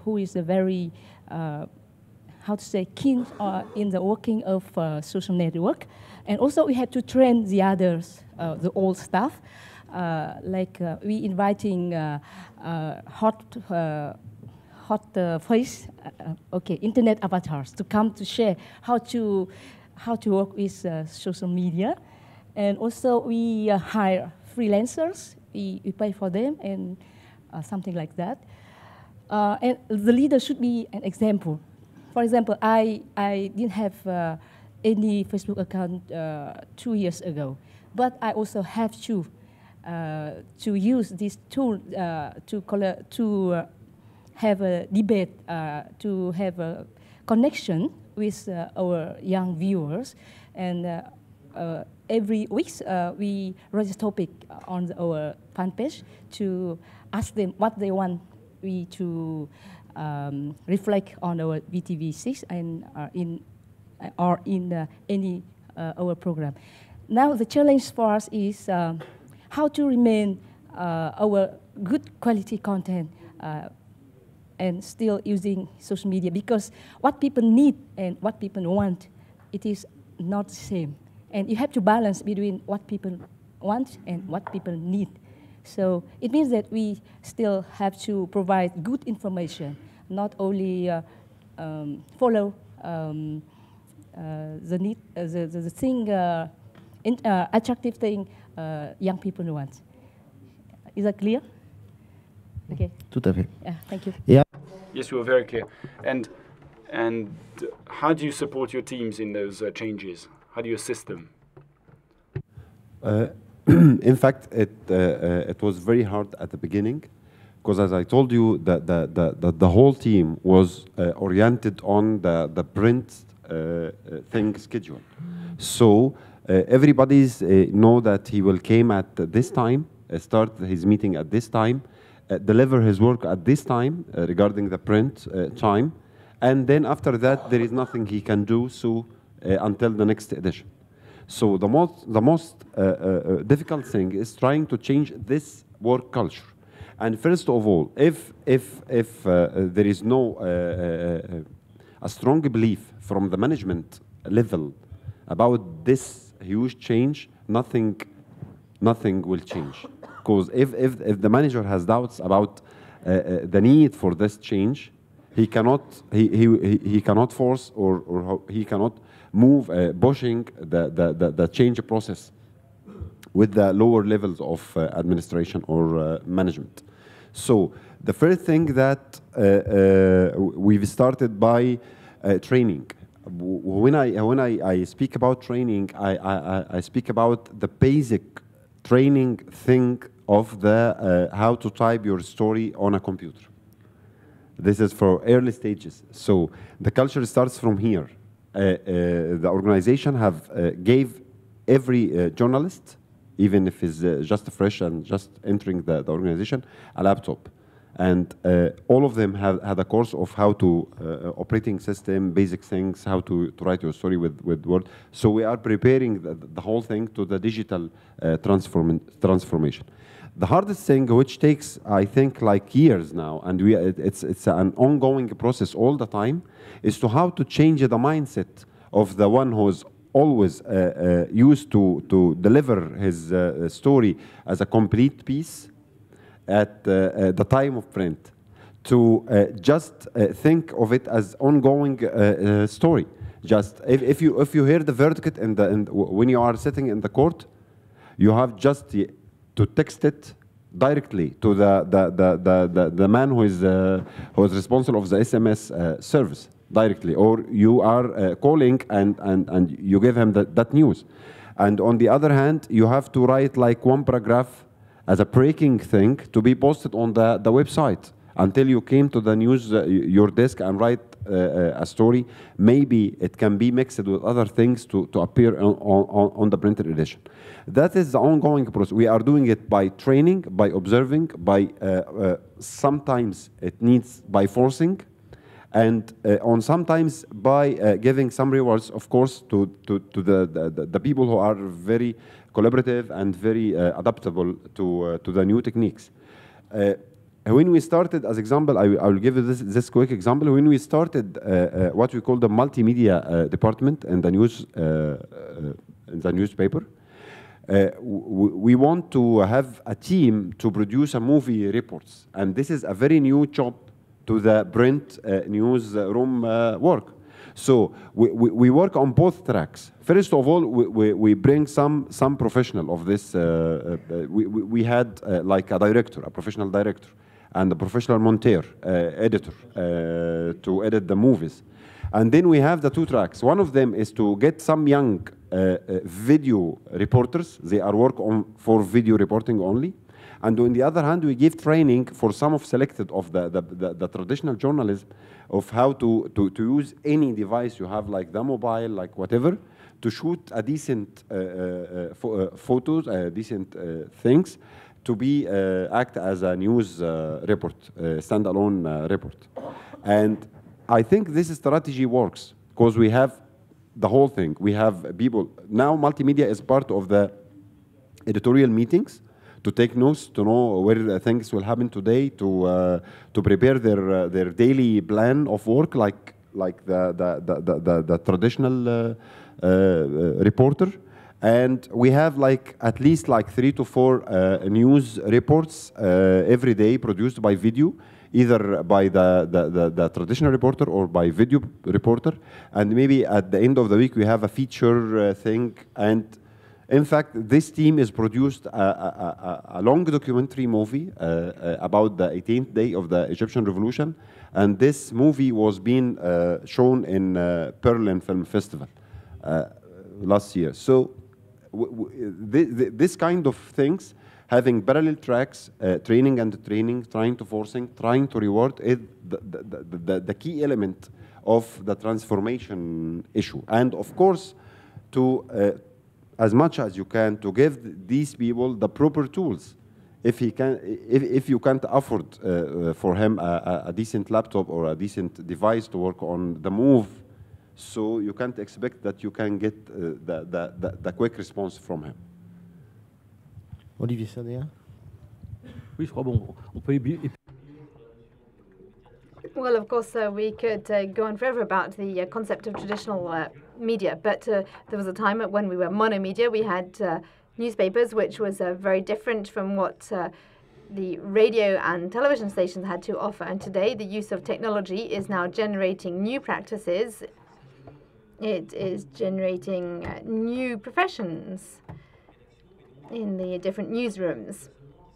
who is a very, how to say, keen in the working of social network. And also we have to train the others, the old staff. Like we inviting hot face, okay, internet avatars to come to share how to work with social media, and also we hire freelancers. We pay for them and something like that. And the leader should be an example. For example, I didn't have any Facebook account 2 years ago, but I also have to use this tool to have a debate, to have a connection with our young viewers. And every week we raise a topic on our fan page to ask them what they want we to reflect on our VTV6 and in any our program. Now the challenge for us is how to remain our good quality content and still using social media, because what people need and what people want, it is not the same. And you have to balance between what people want and what people need. So it means that we still have to provide good information, not only follow the need, the thing, attractive thing young people want. Is that clear? Okay. Tout à fait. Yeah, thank you. Yeah. Yes, you were very clear. And how do you support your teams in those changes? How do you assist them? In fact, it was very hard at the beginning, because as I told you, the whole team was oriented on the print thing schedule. So everybody's know that he will came at this time, start his meeting at this time, deliver his work at this time regarding the print time, and then after that there is nothing he can do until the next edition. So the most difficult thing is trying to change this work culture. And first of all, if there is no a strong belief from the management level about this huge change, nothing will change. Because if the manager has doubts about the need for this change, he cannot force or he cannot move pushing the change process with the lower levels of administration or management. So the first thing that we've started by training. When I speak about training, I speak about the basic training thing of the how to type your story on a computer. This is for early stages. So the culture starts from here. The organization gave every journalist, even if he's just fresh and just entering the organization, a laptop. And all of them had a course of how to operating system, basic things, how to write your story with Word. So we are preparing the whole thing to the digital transformation. The hardest thing, which takes, I think, like years now, and it's an ongoing process all the time, is to how to change the mindset of the one who's always used to deliver his story as a complete piece at the time of print, to just think of it as ongoing story. Just if you hear the verdict when you are sitting in the court, you have just to text it directly to the man who is responsible of the SMS service directly, or you are calling and you give him that news. And on the other hand, you have to write like one paragraph as a breaking thing to be posted on the website until you came to the news your desk and write a story. Maybe it can be mixed with other things to appear on the printed edition. That is the ongoing process. We are doing it by training, by observing, by sometimes it needs by forcing, and on sometimes by giving some rewards, of course, to the people who are very collaborative and very adaptable to the new techniques. When we started, as example, I will give you this quick example. When we started what we call the multimedia department in the newspaper, we want to have a team to produce a movie reports, and this is a very new job to the print newsroom work. So we work on both tracks. First of all, we bring some professional of this. We had like a director, a professional director, and a professional monteur, editor, to edit the movies. And then we have the two tracks. One of them is to get some young video reporters. They are work for video reporting only. And on the other hand, we give training for some of selected of the traditional journalism of how to use any device you have, like the mobile, like whatever, to shoot a decent photos, decent things, to be act as a news report, standalone report. And I think this strategy works because we have the whole thing. We have people now. Multimedia is part of the editorial meetings to take notes, to know where things will happen today, to prepare their daily plan of work, like the traditional reporter. And we have at least 3 to 4 news reports every day produced by video, either by the traditional reporter or by video reporter. And maybe at the end of the week we have a feature thing. And in fact, this team has produced a long documentary movie about the 18th day of the Egyptian Revolution. And this movie was being shown in Berlin Film Festival last year. So this kind of things, having parallel tracks, training and training, trying to forcing, trying to reward, is the key element of the transformation issue. And of course, to as much as you can, to give these people the proper tools. If he can, if you can't afford for him a decent laptop or a decent device to work on the move, so you can't expect that you can get the quick response from him. Olivier Sadea. Oui, je crois bon. On peut. Well, of course, we could go on forever about the concept of traditional media, but there was a time when we were monomedia. We had newspapers, which was very different from what the radio and television stations had to offer. And today, the use of technology is now generating new practices. It is generating new professions in the different newsrooms,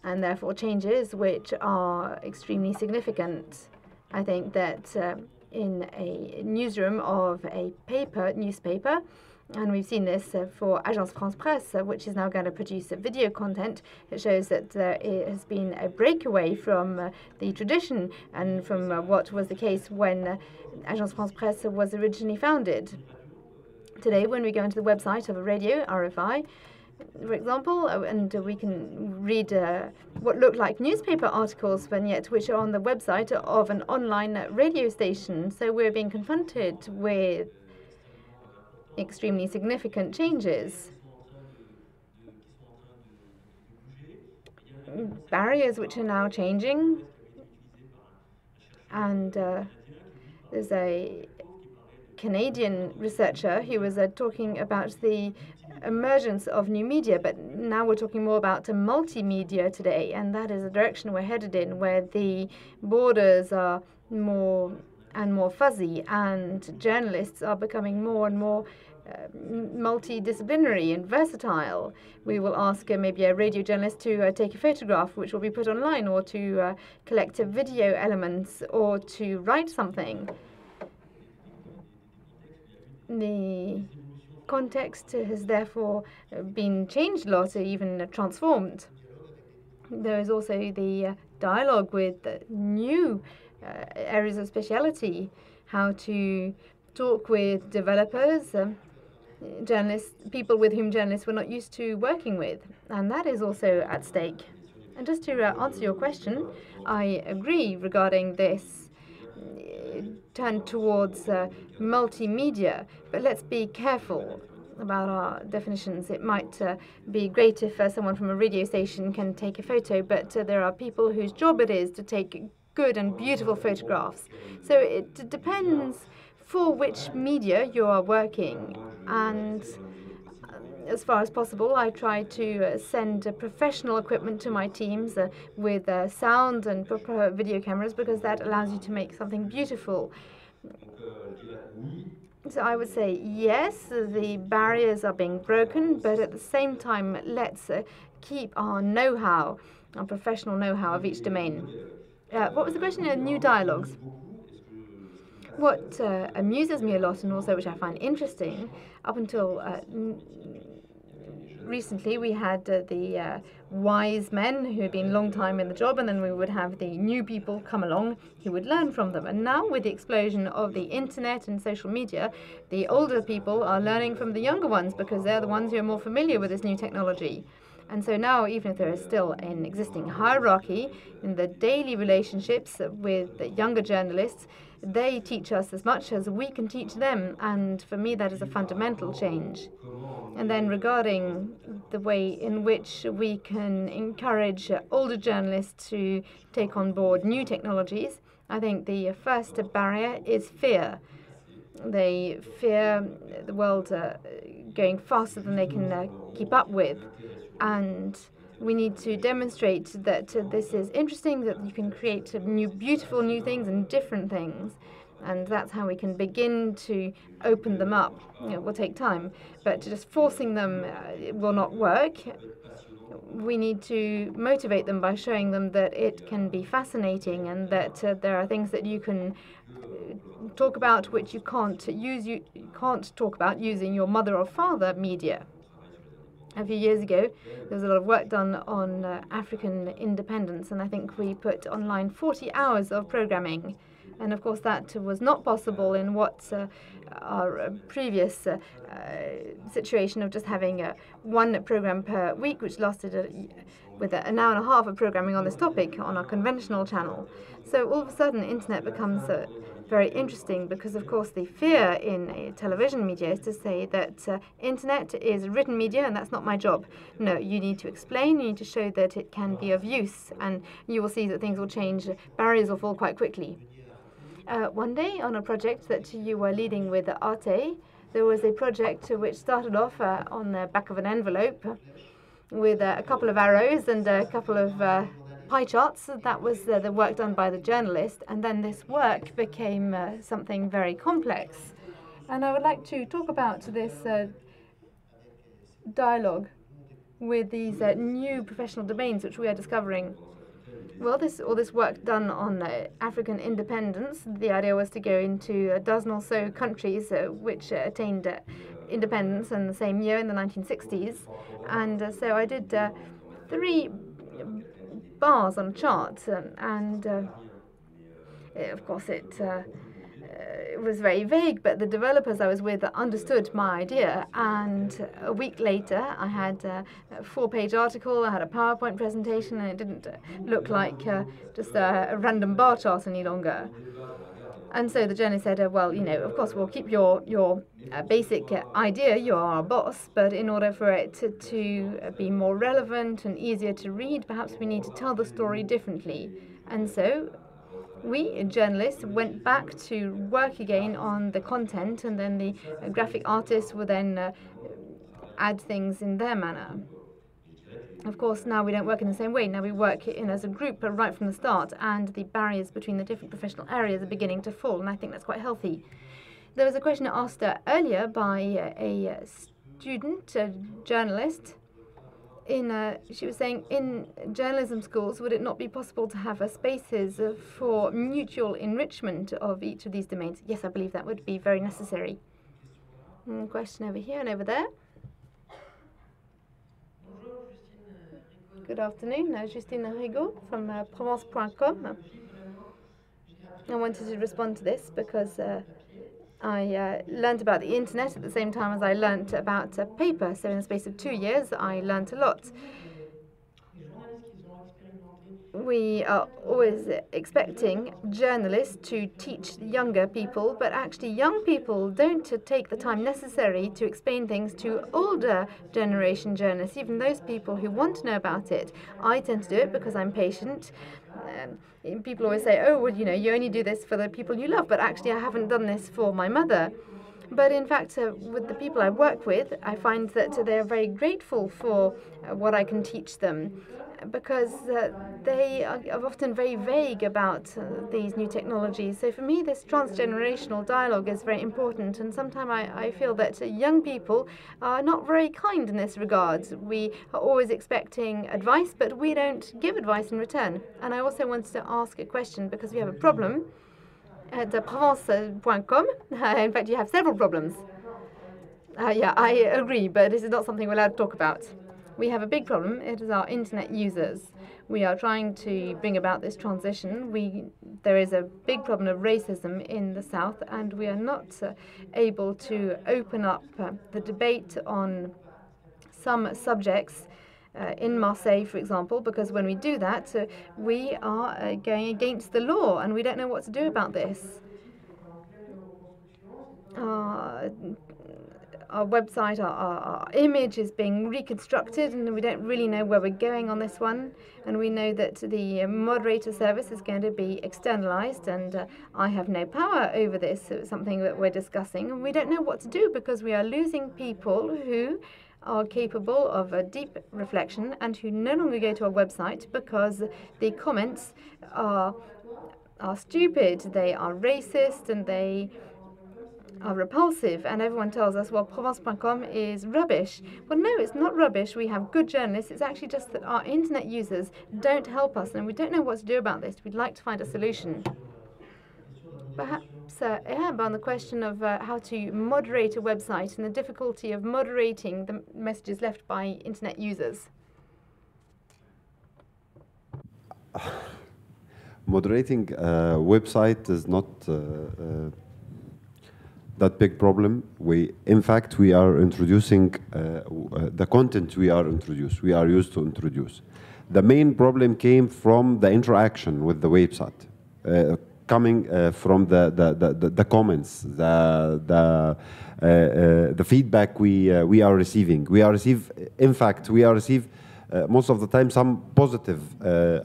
and therefore changes which are extremely significant. I think that in a newsroom of a newspaper, and we've seen this for Agence France Presse, which is now going to produce video content, it shows that there has been a breakaway from the tradition and from what was the case when Agence France Presse was originally founded. Today, when we go into the website of a radio, RFI, for example, and we can read what look like newspaper articles, but yet which are on the website of an online radio station. So we're being confronted with extremely significant changes. Barriers which are now changing. And there's a Canadian researcher who was talking about the emergence of new media, but now we're talking more about multimedia today, and that is the direction we're headed in, where the borders are more and more fuzzy, and journalists are becoming more and more multidisciplinary and versatile. We will ask maybe a radio journalist to take a photograph which will be put online, or to collect video elements, or to write something. The context has therefore been changed a lot, even transformed. There is also the dialogue with new areas of speciality, how to talk with developers, journalists, people with whom journalists were not used to working with, and that is also at stake. And just to answer your question, I agree regarding this turn towards multimedia, but let's be careful about our definitions. It might be great if someone from a radio station can take a photo, but there are people whose job it is to take good and beautiful photographs. So it depends for which media you are working, and as far as possible, I try to send professional equipment to my teams with sound and proper video cameras, because that allows you to make something beautiful. So I would say yes, the barriers are being broken, but at the same time, let's keep our know-how, our professional know-how of each domain. What was the question? New dialogues. What amuses me a lot, and also which I find interesting, up until recently we had the wise men who had been a long time in the job, and then we would have the new people come along who would learn from them. And now, with the explosion of the internet and social media, the older people are learning from the younger ones, because they're the ones who are more familiar with this new technology. And so now, even if there is still an existing hierarchy in the daily relationships with the younger journalists, they teach us as much as we can teach them. And for me, that is a fundamental change. And then regarding the way in which we can encourage older journalists to take on board new technologies, I think the first barrier is fear. They fear the world going faster than they can keep up with. And we need to demonstrate that this is interesting, that you can create beautiful new things and different things. And that's how we can begin to open them up. It will take time, but just forcing them will not work. We need to motivate them by showing them that it can be fascinating and that there are things that you can talk about which you can't talk about using your mother or father media. A few years ago, there was a lot of work done on African independence, and I think we put online 40 hours of programming. And of course, that was not possible in what our previous situation of just having one program per week, which lasted with an hour and a half of programming on this topic on our conventional channel. So all of a sudden, internet becomes very interesting because, of course, the fear in a television media is to say that internet is written media and that's not my job. No, you need to explain, you need to show that it can be of use, and you will see that things will change, barriers will fall quite quickly. One day, on a project that you were leading with Arte, there was a project which started off on the back of an envelope with a couple of arrows and a couple of pie charts. That was the work done by the journalist, and then this work became something very complex. And I would like to talk about this dialogue with these new professional domains which we are discovering. Well, all this work done on African independence, the idea was to go into a dozen or so countries which attained independence in the same year, in the 1960s. And so I did 3 bars on a chart, and of course it was very vague, but the developers I was with understood my idea, and a week later I had a 4-page article, I had a PowerPoint presentation, and it didn't look like just a random bar chart any longer. And so the journalist said, well, of course we'll keep your basic idea, you are our boss, but in order for it to be more relevant and easier to read, perhaps we need to tell the story differently. And so we journalists went back to work again on the content, and then the graphic artists would then add things in their manner. Of course, now we don't work in the same way. Now we work as a group right from the start, and the barriers between the different professional areas are beginning to fall, and I think that's quite healthy. There was a question asked earlier by a student, a journalist. She was saying, in journalism schools, would it not be possible to have spaces for mutual enrichment of each of these domains? Yes, I believe that would be very necessary. Question over here and over there. Good afternoon, Justine Rigaud from Provence.com. I wanted to respond to this because I learned about the internet at the same time as I learnt about paper. So in the space of 2 years, I learnt a lot. We are always expecting journalists to teach younger people, but actually young people don't take the time necessary to explain things to older generation journalists, even those people who want to know about it. I tend to do it because I'm patient. People always say, oh, well, you only do this for the people you love, but actually I haven't done this for my mother. But in fact, with the people I work with, I find that they're very grateful for what I can teach them, because they are often very vague about these new technologies. So for me, this transgenerational dialogue is very important, and sometimes I feel that young people are not very kind in this regard. We are always expecting advice, but we don't give advice in return. And I also wanted to ask a question, because we have a problem at Provence.com. In fact, you have several problems. Yeah, I agree, but this is not something we're allowed to talk about. We have a big problem. It is our internet users. We are trying to bring about this transition. There is a big problem of racism in the south, and we are not able to open up the debate on some subjects in Marseille, for example, because when we do that, we are going against the law, and we don't know what to do about this. Our website, our image is being reconstructed, and we don't really know where we're going on this one. And we know that the moderator service is going to be externalized, and I have no power over this. So it's something that we're discussing, and we don't know what to do because we are losing people who are capable of a deep reflection and who no longer go to our website because the comments are stupid, they are racist, and they are repulsive, and everyone tells us, well, Provence.com is rubbish. Well, no, it's not rubbish. We have good journalists. It's actually just that our internet users don't help us, and we don't know what to do about this. We'd like to find a solution. Perhaps, Ehab, on the question of how to moderate a website and the difficulty of moderating the messages left by internet users. Moderating a website is not that big problem. In fact, we are introducing the content we are used to introduce. The main problem came from the interaction with the website, coming from the comments, the feedback we are receiving. We receive most of the time some positive.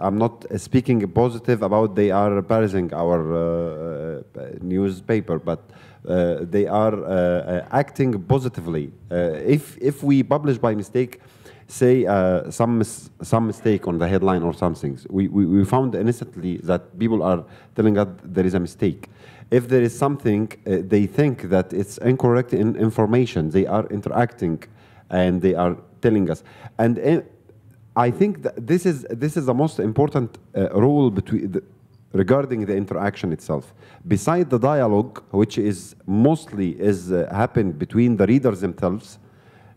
I'm not speaking positive about they are parroting our newspaper, but they are acting positively. If we publish by mistake, say some mistake on the headline or some things, we found instantly that people are telling us there is a mistake. If there is something they think that it's incorrect in information, they are interacting and they are telling us. And I think that this is the most important role regarding the interaction itself. Beside the dialogue, which is mostly happen between the readers themselves,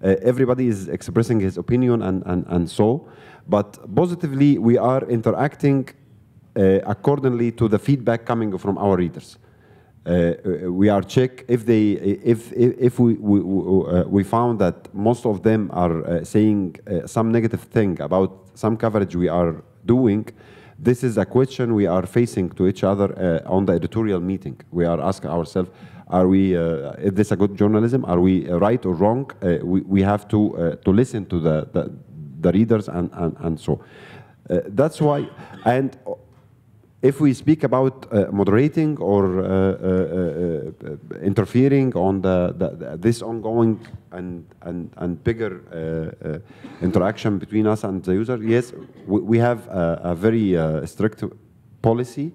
everybody is expressing his opinion and so, but positively we are interacting accordingly to the feedback coming from our readers. We are check if we found that most of them are saying some negative thing about some coverage we are doing. This is a question we are facing to each other on the editorial meeting. We are asking ourselves, is this a good journalism? Are we right or wrong? We have to listen to the readers and so. That's why, and if we speak about moderating or interfering on this ongoing and bigger interaction between us and the user, yes, we have a very strict policy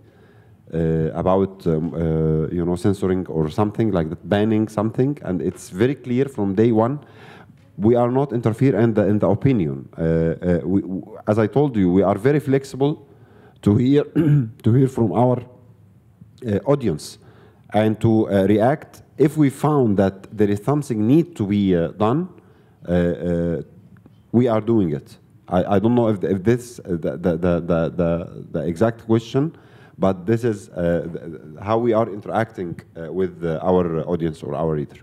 about censoring or something like that, banning something, and it's very clear from day one. We are not interfering in the opinion. As I told you, we are very flexible to hear from our audience and to react if we found that there is something need to be done. We are doing it. I don't know if this the exact question, but this is how we are interacting with our audience or our reader.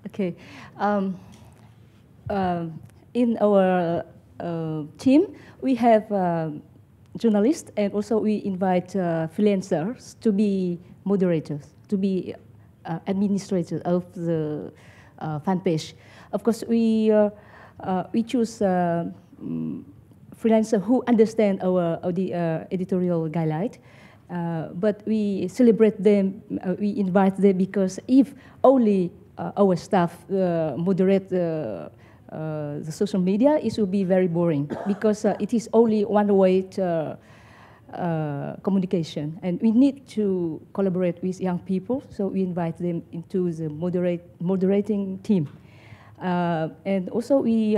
Okay, in our team, we have journalists, and also we invite freelancers to be moderators, to be administrators of the fan page. Of course, we choose freelancers who understand our editorial guideline, but we celebrate them, we invite them, because if only our staff moderate the social media, it will be very boring, because it is only one-way communication, and we need to collaborate with young people, so we invite them into the moderating team. And also we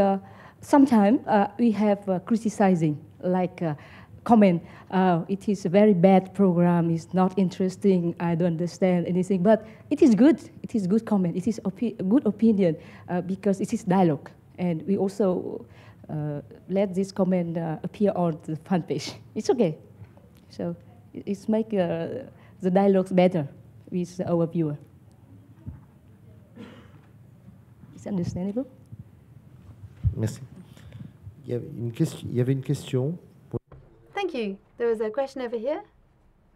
sometimes we have criticizing, like comment, it is a very bad program, it's not interesting, I don't understand anything, but it is good comment, it is good opinion, because it is dialogue. And we also let this comment appear on the fan page. It's okay. So it's make the dialogues better with our viewer. Is it understandable? Merci. Il y avait une question. Thank you. There was a question over here.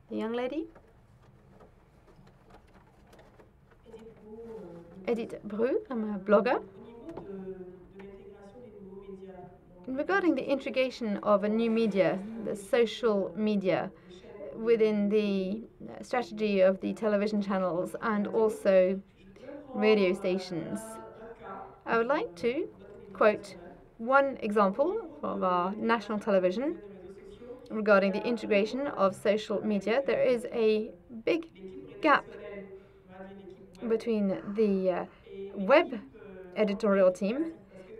The young lady. Edith Bru, I'm a blogger. Regarding the integration of a new media, the social media, within the strategy of the television channels and also radio stations, I would like to quote one example of our national television regarding the integration of social media. There is a big gap between the web editorial team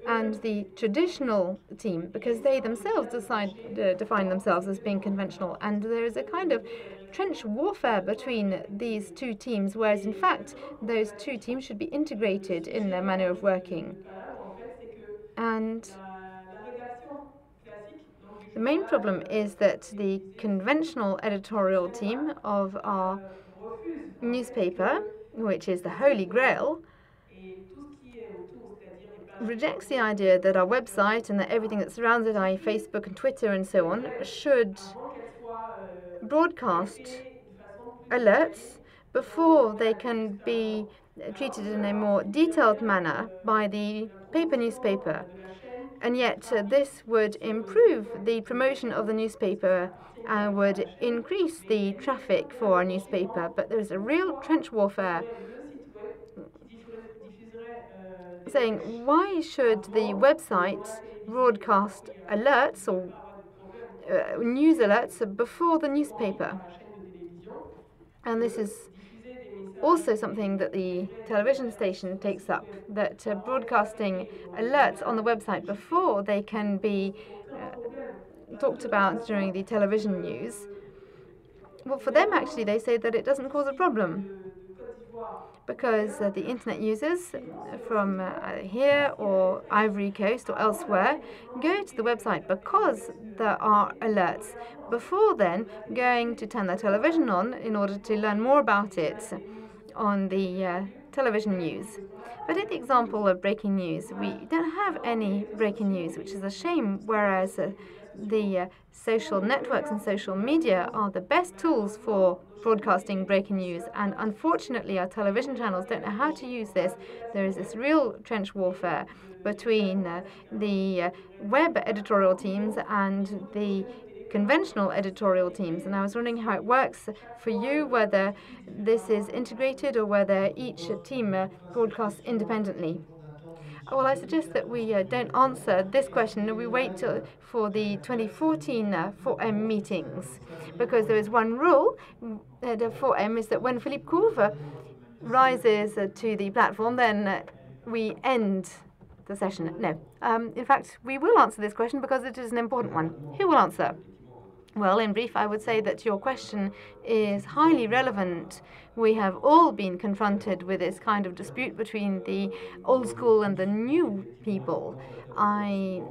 and the traditional team, because they themselves define themselves as being conventional, and there is a kind of trench warfare between these two teams, whereas in fact those two teams should be integrated in their manner of working. And the main problem is that the conventional editorial team of our newspaper, which is the Holy Grail, rejects the idea that our website and that everything that surrounds it, i.e. Facebook and Twitter and so on, should broadcast alerts before they can be treated in a more detailed manner by the paper newspaper. And yet this would improve the promotion of the newspaper and would increase the traffic for our newspaper. But there is a real trench warfare saying, why should the website broadcast alerts or news alerts before the newspaper? And this is also something that the television station takes up, that broadcasting alerts on the website before they can be talked about during the television news. Well, for them, actually, they say that it doesn't cause a problem, because the internet users from here or Ivory Coast or elsewhere go to the website because there are alerts before then going to turn their television on in order to learn more about it on the television news. But in the example of breaking news, we don't have any breaking news, which is a shame, whereas the social networks and social media are the best tools for broadcasting breaking news, and unfortunately our television channels don't know how to use this. There is this real trench warfare between the web editorial teams and the conventional editorial teams, and I was wondering how it works for you, whether this is integrated or whether each team broadcasts independently. Well, I suggest that we don't answer this question. We wait for the 2014 4M meetings, because there is one rule. The 4M is that when Philippe Couve rises to the platform, then we end the session. No. In fact, we will answer this question because it is an important one. Who will answer? Well, in brief, I would say that your question is highly relevant. We have all been confronted with this kind of dispute between the old school and the new people. I'm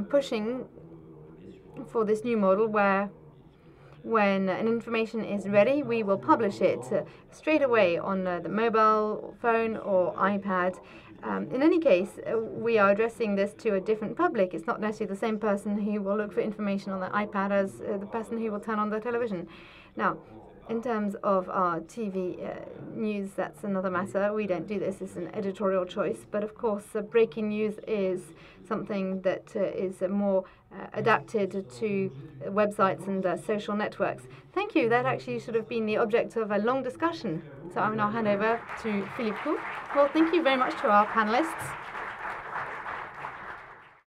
pushing for this new model where when an information is ready, we will publish it straight away on the mobile phone or iPad. In any case, we are addressing this to a different public. It's not necessarily the same person who will look for information on the iPad as the person who will turn on the television. Now, in terms of our TV news, that's another matter. We don't do this. It's an editorial choice. But of course, breaking news is something that is more adapted to websites and social networks. Thank you. That actually should have been the object of a long discussion. So I will now hand over to Philippe Couve. Well, thank you very much to our panelists.